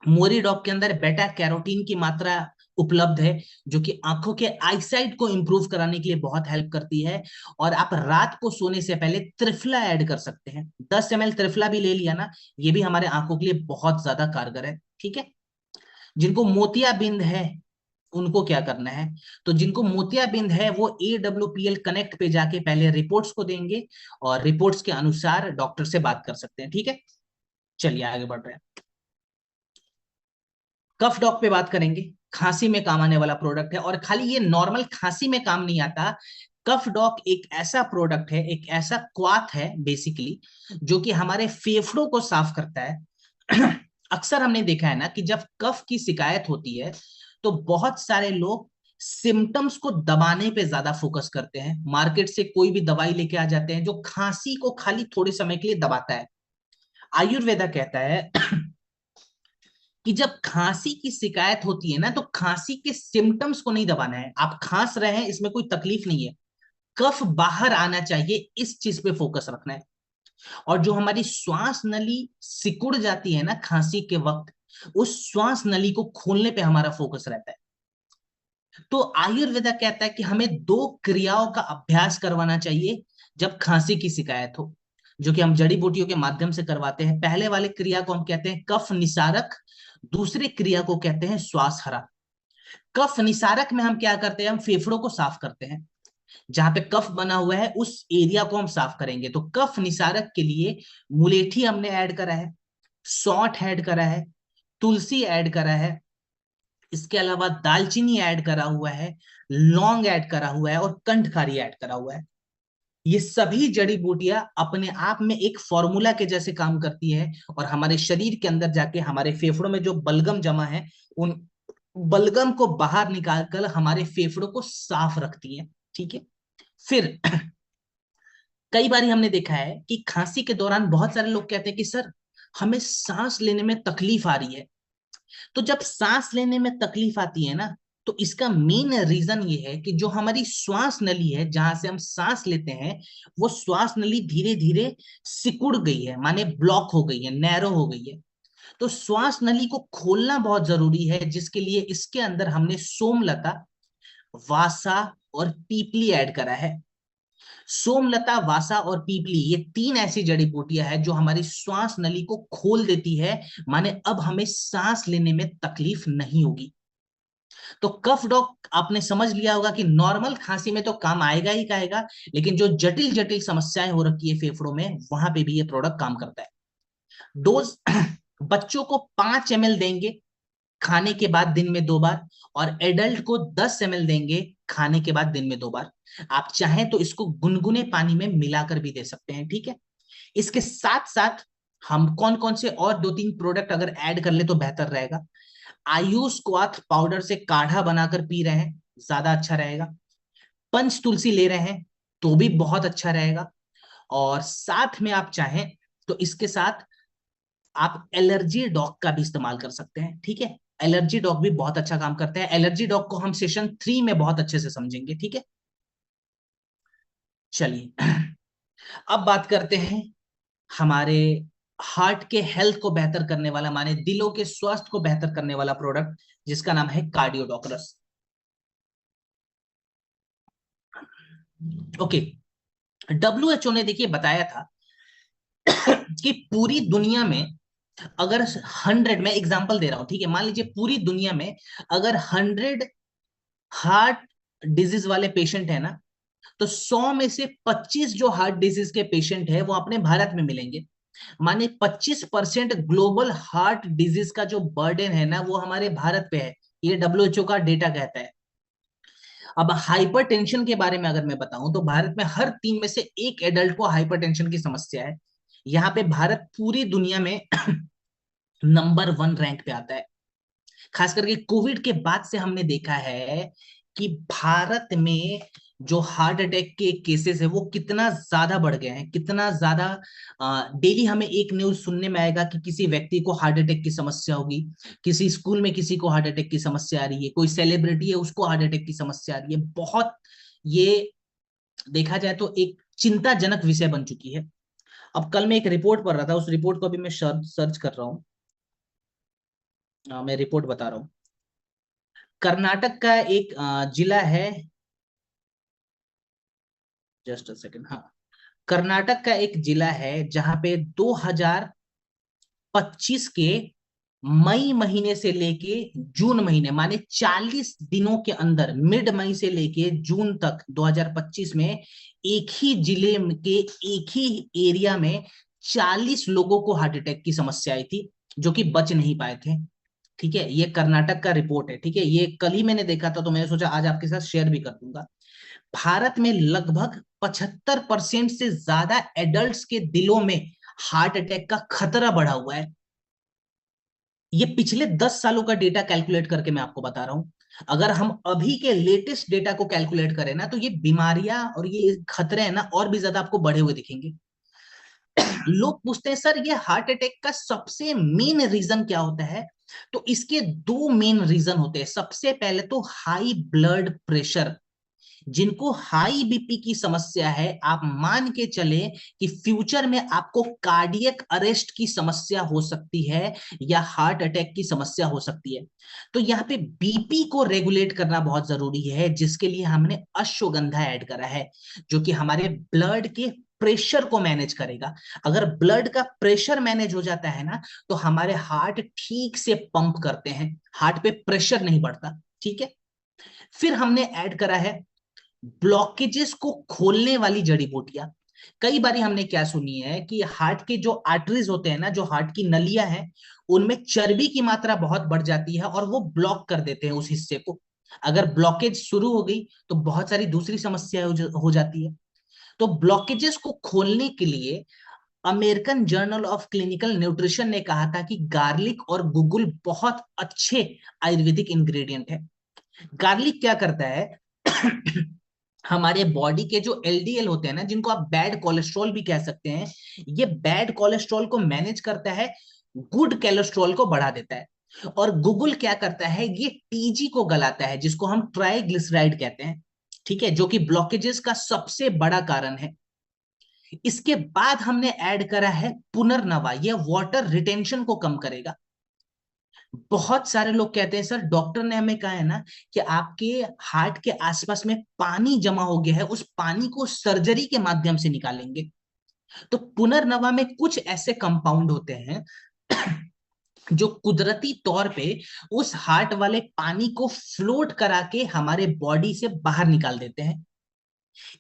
मोरीडॉक के अंदर बेटा कैरोटीन की मात्रा उपलब्ध है, जो कि आंखों के आईसाइट को इंप्रूव कराने के लिए बहुत हेल्प करती है। और आप रात को सोने से पहले त्रिफला ऐड कर सकते हैं, 10 ml त्रिफला भी ले लिया ना, ये भी हमारे आंखों के लिए बहुत ज्यादा कारगर है, ठीक है। जिनको मोतियाबिंद है उनको क्या करना है, तो जिनको मोतियाबिंद है वो AWPL कनेक्ट पे जाके पहले रिपोर्ट्स को देंगे, और रिपोर्ट्स के अनुसार डॉक्टर से बात कर सकते हैं, ठीक है। चलिए आगे बढ़ रहे हैं। कफ डॉग पे बात करेंगे, खांसी में काम आने वाला प्रोडक्ट है, और खाली ये नॉर्मल खांसी में काम नहीं आता। कफ डॉग एक ऐसा प्रोडक्ट है, एक ऐसा क्वाथ है बेसिकली, जो कि हमारे फेफड़ों को साफ करता है। अक्सर हमने देखा है ना कि जब कफ की शिकायत होती है तो बहुत सारे लोग सिम्टम्स को दबाने पे ज्यादा फोकस करते हैं, मार्केट से कोई भी दवाई लेके आ जाते हैं जो खांसी को खाली थोड़े समय के लिए दबाता है। आयुर्वेदा कहता है कि जब खांसी की शिकायत होती है ना तो खांसी के सिम्टम्स को नहीं दबाना है, आप खांस रहे हैं इसमें कोई तकलीफ नहीं है, कफ बाहर आना चाहिए, इस चीज पे फोकस रखना है। और जो हमारी श्वास नली सिकुड़ जाती है ना खांसी के वक्त, उस श्वास नली को खोलने पे हमारा फोकस रहता है। तो आयुर्वेदा कहता है कि हमें 2 क्रियाओं का अभ्यास करवाना चाहिए जब खांसी की शिकायत हो, जो कि हम जड़ी बूटियों के माध्यम से करवाते हैं। पहले वाले क्रिया को हम कहते हैं कफ निसारक, दूसरी क्रिया को कहते हैं श्वास हरा। कफ निसारक में हम क्या करते हैं, हम फेफड़ों को साफ करते हैं, जहां पे कफ बना हुआ है उस एरिया को हम साफ करेंगे। तो कफ निसारक के लिए मुलेठी हमने ऐड करा है, सौंठ ऐड करा है, तुलसी ऐड करा है, इसके अलावा दालचीनी ऐड करा हुआ है, लौंग ऐड करा हुआ है, और कंठकारी ऐड करा हुआ है। ये सभी जड़ी बूटियां अपने आप में एक फॉर्मूला के जैसे काम करती है और हमारे शरीर के अंदर जाके हमारे फेफड़ों में जो बलगम जमा है उन बलगम को बाहर निकालकर हमारे फेफड़ों को साफ रखती है। ठीक है। फिर कई बार हमने देखा है कि खांसी के दौरान बहुत सारे लोग कहते हैं कि सर हमें सांस लेने में तकलीफ आ रही है। तो जब सांस लेने में तकलीफ आती है ना, तो इसका मेन रीजन ये है कि जो हमारी श्वास नली है जहां से हम सांस लेते हैं, वो श्वास नली धीरे धीरे सिकुड़ गई है, माने ब्लॉक हो गई है, नैरो हो गई है। तो श्वास नली को खोलना बहुत जरूरी है, जिसके लिए इसके अंदर हमने सोमलता, वासा और पीपली ऐड करा है। सोमलता, वासा और पीपली ये तीन ऐसी जड़ी बूटियां हैं जो हमारी श्वास नली को खोल देती है, माने अब हमें सांस लेने में तकलीफ नहीं होगी। तो कफ डॉग आपने समझ लिया होगा कि नॉर्मल खांसी में तो काम आएगा ही आएगा, लेकिन जो जटिल जटिल समस्याएं हो रखी है फेफड़ों में, वहां पे भी ये प्रोडक्ट काम करता है। डोज बच्चों को 5 ml देंगे खाने के बाद दिन में 2 बार, और एडल्ट को 10 ml देंगे खाने के बाद दिन में 2 बार। आप चाहें तो इसको गुनगुने पानी में मिलाकर भी दे सकते हैं। ठीक है। इसके साथ साथ हम कौन कौन से और 2-3 प्रोडक्ट अगर ऐड कर ले तो बेहतर रहेगा। आयुष क्वाथ पाउडर से काढ़ा बनाकर पी रहे हैं, ज्यादा अच्छा रहेगा। पंच तुलसी ले रहे हैं तो भी बहुत अच्छा रहेगा। और साथ में आप चाहें तो इसके साथ आप एलर्जी डॉग का भी इस्तेमाल कर सकते हैं। ठीक है। एलर्जी डॉग भी बहुत अच्छा काम करता है। एलर्जी डॉग को हम सेशन 3 में बहुत अच्छे से समझेंगे। ठीक है। चलिए अब बात करते हैं हमारे हार्ट के हेल्थ को बेहतर करने वाला, माने दिलों के स्वास्थ्य को बेहतर करने वाला प्रोडक्ट, जिसका नाम है कार्डियोडॉक्रस। ओके। डब्ल्यूएचओ ने देखिए बताया था कि पूरी दुनिया में अगर 100, मैं एग्जांपल दे रहा हूं, ठीक है, मान लीजिए पूरी दुनिया में अगर 100 हार्ट डिजीज वाले पेशेंट है ना, तो 100 में से 25 जो हार्ट डिजीज के पेशेंट है वो अपने भारत में मिलेंगे। माने 25% ग्लोबल हार्ट डिजीज का जो बर्डन है ना, वो हमारे भारत पे है। ये डब्ल्यूएचओ का डेटा कहता है। अब हाइपरटेंशन के बारे में अगर मैं बताऊं तो भारत में हर 3 में से एक एडल्ट को हाइपरटेंशन की समस्या है। यहाँ पे भारत पूरी दुनिया में नंबर 1 रैंक पे आता है। खास करके कोविड के बाद से हमने देखा है कि भारत में जो हार्ट अटैक के केसेस है वो कितना ज्यादा बढ़ गए हैं, कितना ज्यादा। डेली हमें एक न्यूज सुनने में आएगा कि किसी व्यक्ति को हार्ट अटैक की समस्या होगी, किसी स्कूल में किसी को हार्ट अटैक की समस्या आ रही है, कोई सेलिब्रिटी है उसको हार्ट अटैक की समस्या आ रही है। बहुत ये देखा जाए तो एक चिंताजनक विषय बन चुकी है। अब कल मैं एक रिपोर्ट पढ़ रहा था, उस रिपोर्ट को भी मैं सर्च कर रहा हूँ। मैं रिपोर्ट बता रहा हूँ। कर्नाटक का एक जिला है, जस्ट अ सेकंड, हाँ, कर्नाटक का एक जिला है जहां पे 2025 के मई महीने से लेके जून महीने, माने 40 दिनों के अंदर, मिड मई से लेके जून तक 2025 में एक ही जिले के एक ही एरिया में 40 लोगों को हार्ट अटैक की समस्या आई थी, जो कि बच नहीं पाए थे। ठीक है। ये कर्नाटक का रिपोर्ट है। ठीक है। ये कल ही मैंने देखा था, तो मैंने सोचा आज आपके साथ शेयर भी कर दूंगा। भारत में लगभग 75% से ज्यादा एडल्ट्स के दिलों में हार्ट अटैक का खतरा बढ़ा हुआ है। ये पिछले 10 सालों का डेटा कैलकुलेट करके मैं आपको बता रहा हूं। अगर हम अभी के लेटेस्ट डेटा को कैलकुलेट करें ना, तो ये बीमारियां और ये खतरे हैं ना और भी ज्यादा आपको बढ़े हुए दिखेंगे। लोग पूछते हैं सर ये हार्ट अटैक का सबसे मेन रीजन क्या होता है। तो इसके 2 मेन रीजन होते हैं। सबसे पहले तो हाई ब्लड प्रेशर। जिनको हाई बीपी की समस्या है, आप मान के चले कि फ्यूचर में आपको कार्डियक अरेस्ट की समस्या हो सकती है या हार्ट अटैक की समस्या हो सकती है। तो यहाँ पे बीपी को रेगुलेट करना बहुत जरूरी है, जिसके लिए हमने अश्वगंधा ऐड करा है, जो कि हमारे ब्लड के प्रेशर को मैनेज करेगा। अगर ब्लड का प्रेशर मैनेज हो जाता है ना, तो हमारे हार्ट ठीक से पंप करते हैं, हार्ट पे प्रेशर नहीं बढ़ता। ठीक है। फिर हमने ऐड करा है ब्लॉकेजेस को खोलने वाली जड़ी बूटियां। कई बारी हमने क्या सुनी है कि हार्ट के जो आर्टरीज होते हैं ना, जो हार्ट की नलियां हैं, उनमें चर्बी की मात्रा बहुत बढ़ जाती है और वो ब्लॉक कर देते हैं उस हिस्से को। अगर ब्लॉकेज शुरू हो गई तो बहुत सारी दूसरी समस्याएं हो जाती है। तो ब्लॉकेजेस को खोलने के लिए American journal of clinical nutrition ने कहा था कि गार्लिक और गुगुल बहुत अच्छे आयुर्वेदिक इंग्रेडिएंट है। गार्लिक क्या करता है हमारे बॉडी के जो एलडीएल होते हैं ना, जिनको आप बैड कोलेस्ट्रॉल भी कह सकते हैं, ये बैड कोलेस्ट्रॉल को मैनेज करता है, गुड कोलेस्ट्रॉल को बढ़ा देता है। और गुगुल क्या करता है, ये टीजी को गलाता है, जिसको हम ट्राइग्लिसराइड कहते हैं, ठीक है, जो कि ब्लॉकेजेस का सबसे बड़ा कारण है। इसके बाद हमने ऐड करा है पुनर्नवा, ये वाटर रिटेंशन को कम करेगा। बहुत सारे लोग कहते हैं सर डॉक्टर ने हमें कहा है ना कि आपके हार्ट के आसपास में पानी जमा हो गया है, उस पानी को सर्जरी के माध्यम से निकालेंगे। तो पुनर्नवा में कुछ ऐसे कंपाउंड होते हैं जो कुदरती तौर पे उस हार्ट वाले पानी को फ्लोट करा के हमारे बॉडी से बाहर निकाल देते हैं।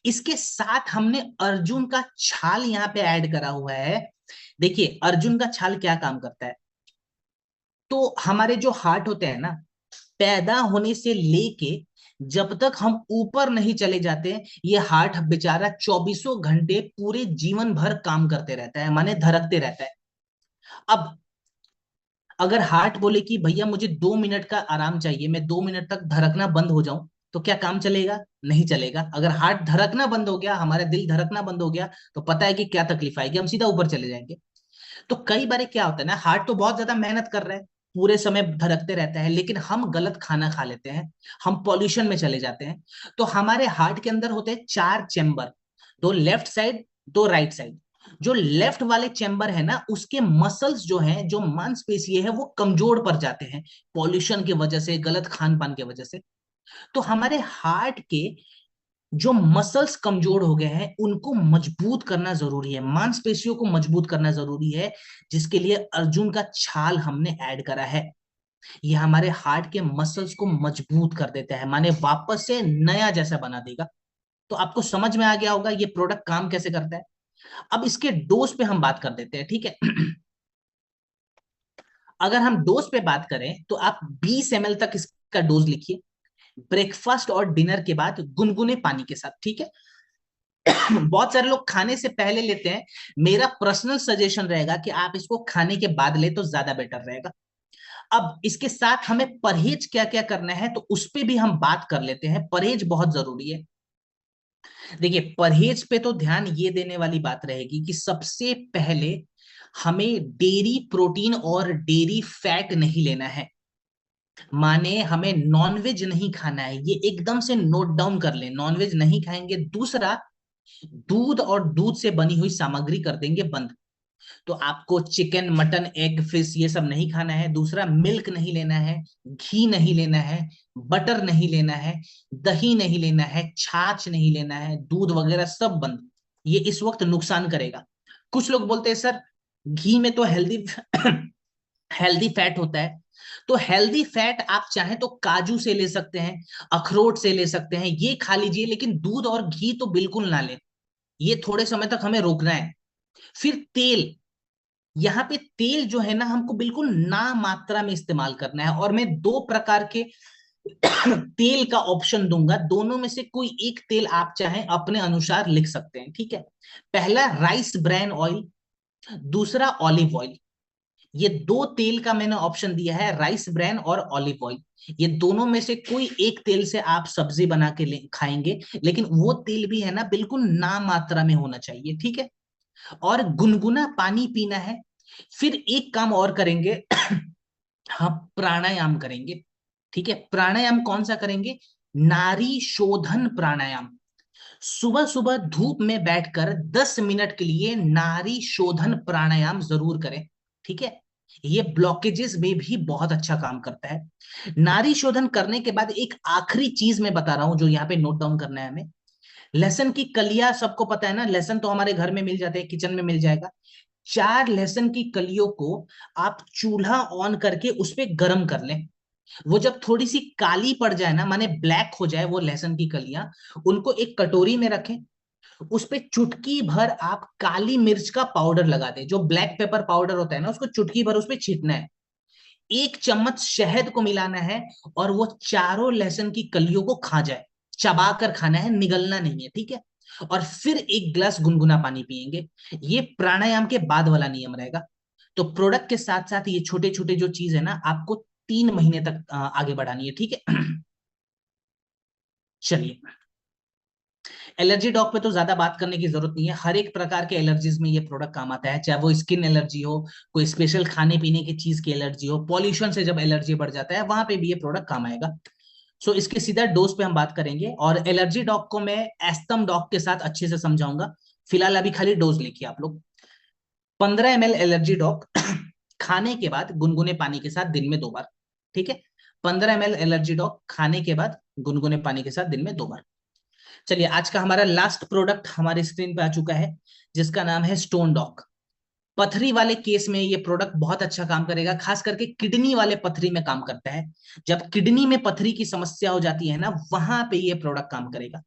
इसके साथ हमने अर्जुन का छाल यहाँ पे ऐड करा हुआ है। देखिए अर्जुन का छाल क्या काम करता है, तो हमारे जो हार्ट होते हैं ना, पैदा होने से लेके जब तक हम ऊपर नहीं चले जाते, ये हार्ट बेचारा 24 घंटे पूरे जीवन भर काम करते रहता है, माने धड़कते रहता है। अब अगर हार्ट बोले कि भैया मुझे 2 मिनट का आराम चाहिए, मैं 2 मिनट तक धड़कना बंद हो जाऊं, तो क्या काम चलेगा? नहीं चलेगा। अगर हार्ट धड़कना बंद हो गया, हमारा दिल धड़कना बंद हो गया, तो पता है कि क्या तकलीफ आएगी, हम सीधा ऊपर चले जाएंगे। तो कई बार क्या होता है ना, हार्ट तो बहुत ज्यादा मेहनत कर रहा है, पूरे समय धड़कते रहता है, लेकिन हम गलत खाना खा लेते हैं, हम पॉल्यूशन में चले जाते हैं। तो हमारे हार्ट के अंदर होते हैं 4 चेम्बर, दो लेफ्ट साइड, दो राइट साइड। जो लेफ्ट वाले चेम्बर है ना, उसके मसल्स जो हैं, जो मांसपेशी है, वो कमजोर पड़ जाते हैं पॉल्यूशन की वजह से, गलत खान पान की वजह से। तो हमारे हार्ट के जो मसल्स कमजोर हो गए हैं, उनको मजबूत करना जरूरी है, मांसपेशियों को मजबूत करना जरूरी है, जिसके लिए अर्जुन का छाल हमने ऐड करा है। ये हमारे हार्ट के मसल्स को मजबूत कर देता है, माने वापस से नया जैसा बना देगा। तो आपको समझ में आ गया होगा ये प्रोडक्ट काम कैसे करता है। अब इसके डोज पे हम बात कर देते हैं, ठीक है। अगर हम डोज पे बात करें तो आप 20 ml तक इसका डोज लिखिए, ब्रेकफास्ट और डिनर के बाद गुनगुने पानी के साथ, ठीक है। बहुत सारे लोग खाने से पहले लेते हैं, मेरा पर्सनल सजेशन रहेगा कि आप इसको खाने के बाद ले तो ज्यादा बेटर रहेगा। अब इसके साथ हमें परहेज क्या क्या करना है, तो उस पे भी हम बात कर लेते हैं। परहेज बहुत जरूरी है। देखिए परहेज पे तो ध्यान ये देने वाली बात रहेगी कि सबसे पहले हमें डेयरी प्रोटीन और डेयरी फैट नहीं लेना है, माने हमें नॉनवेज नहीं खाना है, ये एकदम से नोट डाउन कर लें, नॉनवेज नहीं खाएंगे। दूसरा, दूध और दूध से बनी हुई सामग्री कर देंगे बंद, तो आपको चिकन मटन एग फिश ये सब नहीं खाना है। दूसरा, मिल्क नहीं लेना है, घी नहीं लेना है, बटर नहीं लेना है, दही नहीं लेना है, छाछ नहीं लेना है, दूध वगैरह सब बंद, ये इस वक्त नुकसान करेगा। कुछ लोग बोलते हैं सर घी में तो हेल्दी हेल्दी फैट होता है, तो हेल्दी फैट आप चाहें तो काजू से ले सकते हैं, अखरोट से ले सकते हैं, ये खा लीजिए, लेकिन दूध और घी तो बिल्कुल ना लें, ये थोड़े समय तक हमें रोकना है। फिर तेल, यहाँ पे तेल जो है ना, हमको बिल्कुल ना मात्रा में इस्तेमाल करना है, और मैं 2 प्रकार के तेल का ऑप्शन दूंगा, दोनों में से कोई एक तेल आप चाहें अपने अनुसार लिख सकते हैं, ठीक है। पहला राइस ब्रान ऑयल, दूसरा ऑलिव ऑयल। ये 2 तेल का मैंने ऑप्शन दिया है, राइस ब्रान और ऑलिव ऑयल। ये दोनों में से कोई एक तेल से आप सब्जी बना के खाएंगे, लेकिन वो तेल भी है ना बिल्कुल ना मात्रा में होना चाहिए, ठीक है। और गुनगुना पानी पीना है। फिर एक काम और करेंगे, हम प्राणायाम करेंगे, ठीक है। प्राणायाम कौन सा करेंगे? नारी शोधन प्राणायाम। सुबह सुबह धूप में बैठकर 10 मिनट के लिए नारी शोधन प्राणायाम जरूर करें, ठीक है। ये ब्लॉकेजेस में भी बहुत अच्छा काम करता है। नारी शोधन करने के बाद एक आखिरी चीज मैं बता रहा हूं जो यहाँ पे नोट डाउन करना है हमें। लहसुन की कलियां सबको पता है ना, लहसुन तो हमारे घर में मिल जाते हैं, किचन में मिल जाएगा। 4 लहसुन की कलियों को आप चूल्हा ऑन करके उस पे गर्म कर लें। वो जब थोड़ी सी काली पड़ जाए ना, माने ब्लैक हो जाए वो लहसुन की कलियां, उनको एक कटोरी में रखें। उस पे चुटकी भर आप काली मिर्च का पाउडर लगा दें, जो ब्लैक पेपर पाउडर होता है ना, उसको चुटकी भर उस पे छींटना है। 1 चम्मच शहद को मिलाना है, और वो चारों लहसुन की कलियों को खा जाए, चबा कर खाना है, निगलना नहीं है, ठीक है। और फिर एक गिलास गुनगुना पानी पिएंगे। ये प्राणायाम के बाद वाला नियम रहेगा। तो प्रोडक्ट के साथ साथ ये छोटे छोटे जो चीज है ना, आपको 3 महीने तक आगे बढ़ानी है, ठीक है। चलिए, एलर्जी डॉग पे तो ज्यादा बात करने की जरूरत नहीं है। हर एक प्रकार के एलर्जीज में ये प्रोडक्ट काम आता है, चाहे वो स्किन एलर्जी हो, कोई स्पेशल खाने पीने की चीज की एलर्जी हो, पॉल्यूशन से जब एलर्जी बढ़ जाता है वहां पे भी ये प्रोडक्ट काम आएगा। सो इसके सीधा डोज पे हम बात करेंगे, और एलर्जी डॉग को मैं एस्थम डॉग के साथ अच्छे से समझाऊंगा। फिलहाल अभी खाली डोज लिखिए आप लोग। 15 ml एलर्जी डॉग खाने के बाद गुनगुने पानी के साथ दिन में 2 बार, ठीक है। 15 ml एलर्जी डॉग खाने के बाद गुनगुने पानी के साथ दिन में 2 बार। चलिए, आज का हमारा लास्ट प्रोडक्ट हमारे स्क्रीन पे आ चुका है, जिसका नाम है स्टोन डॉग। पथरी वाले केस में ये प्रोडक्ट बहुत अच्छा काम करेगा, खास करके किडनी वाले पथरी में काम करता है। जब किडनी में पथरी की समस्या हो जाती है ना, वहां पे ये प्रोडक्ट काम करेगा।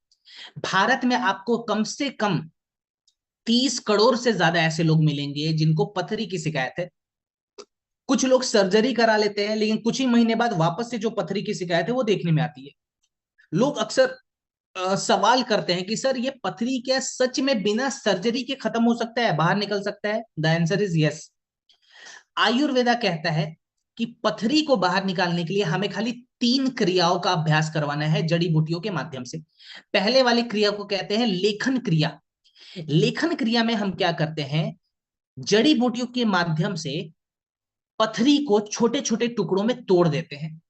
भारत में आपको कम से कम 30 करोड़ से ज्यादा ऐसे लोग मिलेंगे जिनको पथरी की शिकायत है। कुछ लोग सर्जरी करा लेते हैं, लेकिन कुछ ही महीने बाद वापस से जो पथरी की शिकायत है वो देखने में आती है। लोग अक्सर सवाल करते हैं कि सर, ये पथरी क्या सच में बिना सर्जरी के खत्म हो सकता है, बाहर निकल सकता है? The answer is yes. Ayurveda कहता है कि पथरी को बाहर निकालने के लिए हमें खाली 3 क्रियाओं का अभ्यास करवाना है जड़ी बूटियों के माध्यम से। पहले वाली क्रिया को कहते हैं लेखन क्रिया। लेखन क्रिया में हम क्या करते हैं, जड़ी बूटियों के माध्यम से पथरी को छोटे छोटे टुकड़ों में तोड़ देते हैं।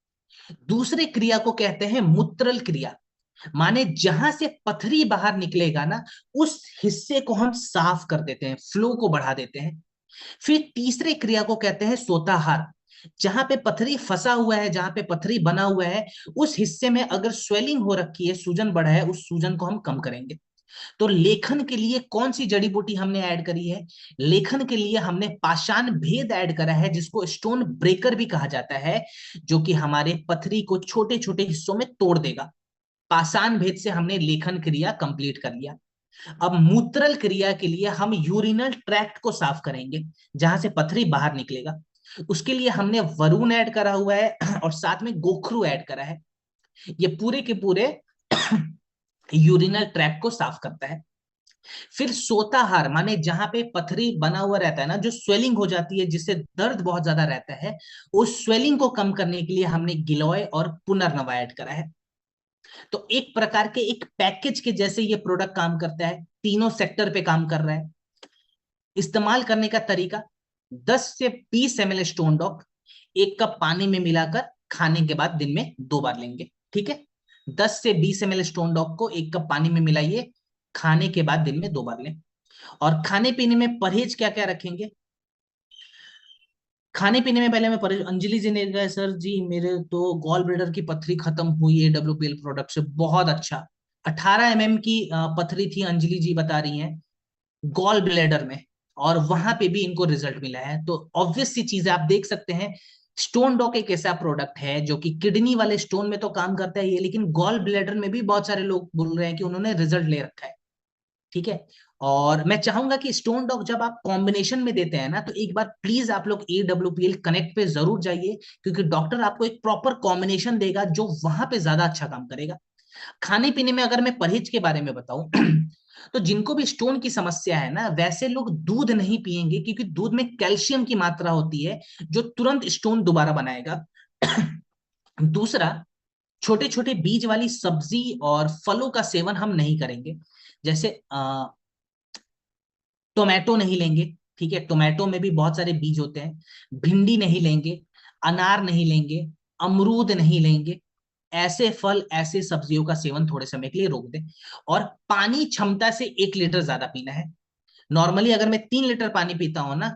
दूसरे क्रिया को कहते हैं मूत्रल क्रिया, माने जहां से पथरी बाहर निकलेगा ना, उस हिस्से को हम साफ कर देते हैं, फ्लो को बढ़ा देते हैं। फिर तीसरे क्रिया को कहते हैं सोताहार। जहां पे पथरी फंसा हुआ है, जहां पे पथरी बना हुआ है, उस हिस्से में अगर स्वेलिंग हो रखी है, सूजन बढ़ा है, उस सूजन को हम कम करेंगे। तो लेखन के लिए कौन सी जड़ी बूटी हमने ऐड करी है? लेखन के लिए हमने पाषाण भेद ऐड करा है, जिसको स्टोन ब्रेकर भी कहा जाता है, जो कि हमारे पथरी को छोटे छोटे हिस्सों में तोड़ देगा। पाषाण भेद से हमने लेखन क्रिया कंप्लीट कर लिया। अब मूत्रल क्रिया के लिए हम यूरिनल ट्रैक्ट को साफ करेंगे, जहां से पथरी बाहर निकलेगा। उसके लिए हमने वरुण ऐड करा हुआ है और साथ में गोखरू ऐड करा है। ये पूरे के पूरे यूरिनल ट्रैक्ट को साफ करता है। फिर सोताहार, माने जहां पे पथरी बना हुआ रहता है ना, जो स्वेलिंग हो जाती है, जिससे दर्द बहुत ज्यादा रहता है, उस स्वेलिंग को कम करने के लिए हमने गिलोय और पुनर्नवा ऐड करा है। तो एक प्रकार के एक पैकेज के जैसे ये प्रोडक्ट काम करता है, तीनों सेक्टर पे काम कर रहा है। इस्तेमाल करने का तरीका, 10 से 20 ml स्टोन डॉग 1 कप पानी में मिलाकर खाने के बाद दिन में 2 बार लेंगे, ठीक है। 10 से 20 ml स्टोन डॉग को 1 कप पानी में मिलाइए, खाने के बाद दिन में 2 बार लें। और खाने पीने में परहेज क्या क्या रखेंगे? खाने पीने में पहले मैं परहेज, अंजलि जी ने कहा सर जी मेरे तो गॉल ब्लेडर की पथरी खत्म हुई है WPL प्रोडक्ट से, बहुत अच्छा। 18 mm की पथरी थी, अंजलि जी बता रही हैं, गॉल ब्लेडर में, और वहां पे भी इनको रिजल्ट मिला है। तो ऑब्वियस सी चीज है, आप देख सकते हैं स्टोन डॉक एक ऐसा प्रोडक्ट है जो कि किडनी वाले स्टोन में तो काम करता है ये, लेकिन गॉल ब्लेडर में भी बहुत सारे लोग बोल रहे हैं कि उन्होंने रिजल्ट ले रखा है, ठीक है। और मैं चाहूंगा कि स्टोन डॉग जब आप कॉम्बिनेशन में देते हैं ना, तो एक बार प्लीज आप लोग AWPL कनेक्ट पे जरूर जाइए, क्योंकि डॉक्टर आपको एक प्रॉपर कॉम्बिनेशन देगा जो वहां पे ज्यादा अच्छा काम करेगा। खाने पीने में अगर मैं परहेज के बारे में बताऊं तो जिनको भी स्टोन की समस्या है ना, वैसे लोग दूध नहीं पिएंगे, क्योंकि दूध में कैल्शियम की मात्रा होती है जो तुरंत स्टोन दोबारा बनाएगा। दूसरा, छोटे छोटे बीज वाली सब्जी और फलों का सेवन हम नहीं करेंगे। जैसे टोमेटो नहीं लेंगे, ठीक है, टोमेटो में भी बहुत सारे बीज होते हैं। भिंडी नहीं लेंगे, अनार नहीं लेंगे, अमरूद नहीं लेंगे। ऐसे फल, ऐसे सब्जियों का सेवन थोड़े समय के लिए रोक दें। और पानी क्षमता से 1 लीटर ज्यादा पीना है। नॉर्मली अगर मैं 3 लीटर पानी पीता हूं ना,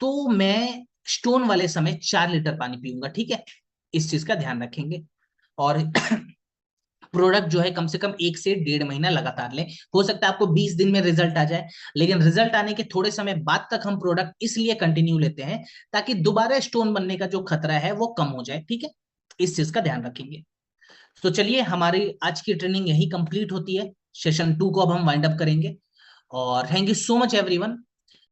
तो मैं स्टोन वाले समय 4 लीटर पानी पीऊंगा, ठीक है। इस चीज का ध्यान रखेंगे। और प्रोडक्ट जो है कम से कम 1 से 1.5 महीना लगातार लें। हो सकता है आपको 20 दिन में रिजल्ट आ जाए, लेकिन रिजल्ट आने के थोड़े समय बाद तक हम प्रोडक्ट इसलिए कंटिन्यू लेते हैं ताकि दोबारा स्टोन बनने का जो खतरा है वो कम हो जाए, ठीक है। इस चीज का ध्यान रखेंगे। तो चलिए, हमारी आज की ट्रेनिंग यही कंप्लीट होती है। सेशन 2 को अब हम वाइंड अप करेंगे। और thank you so much everyone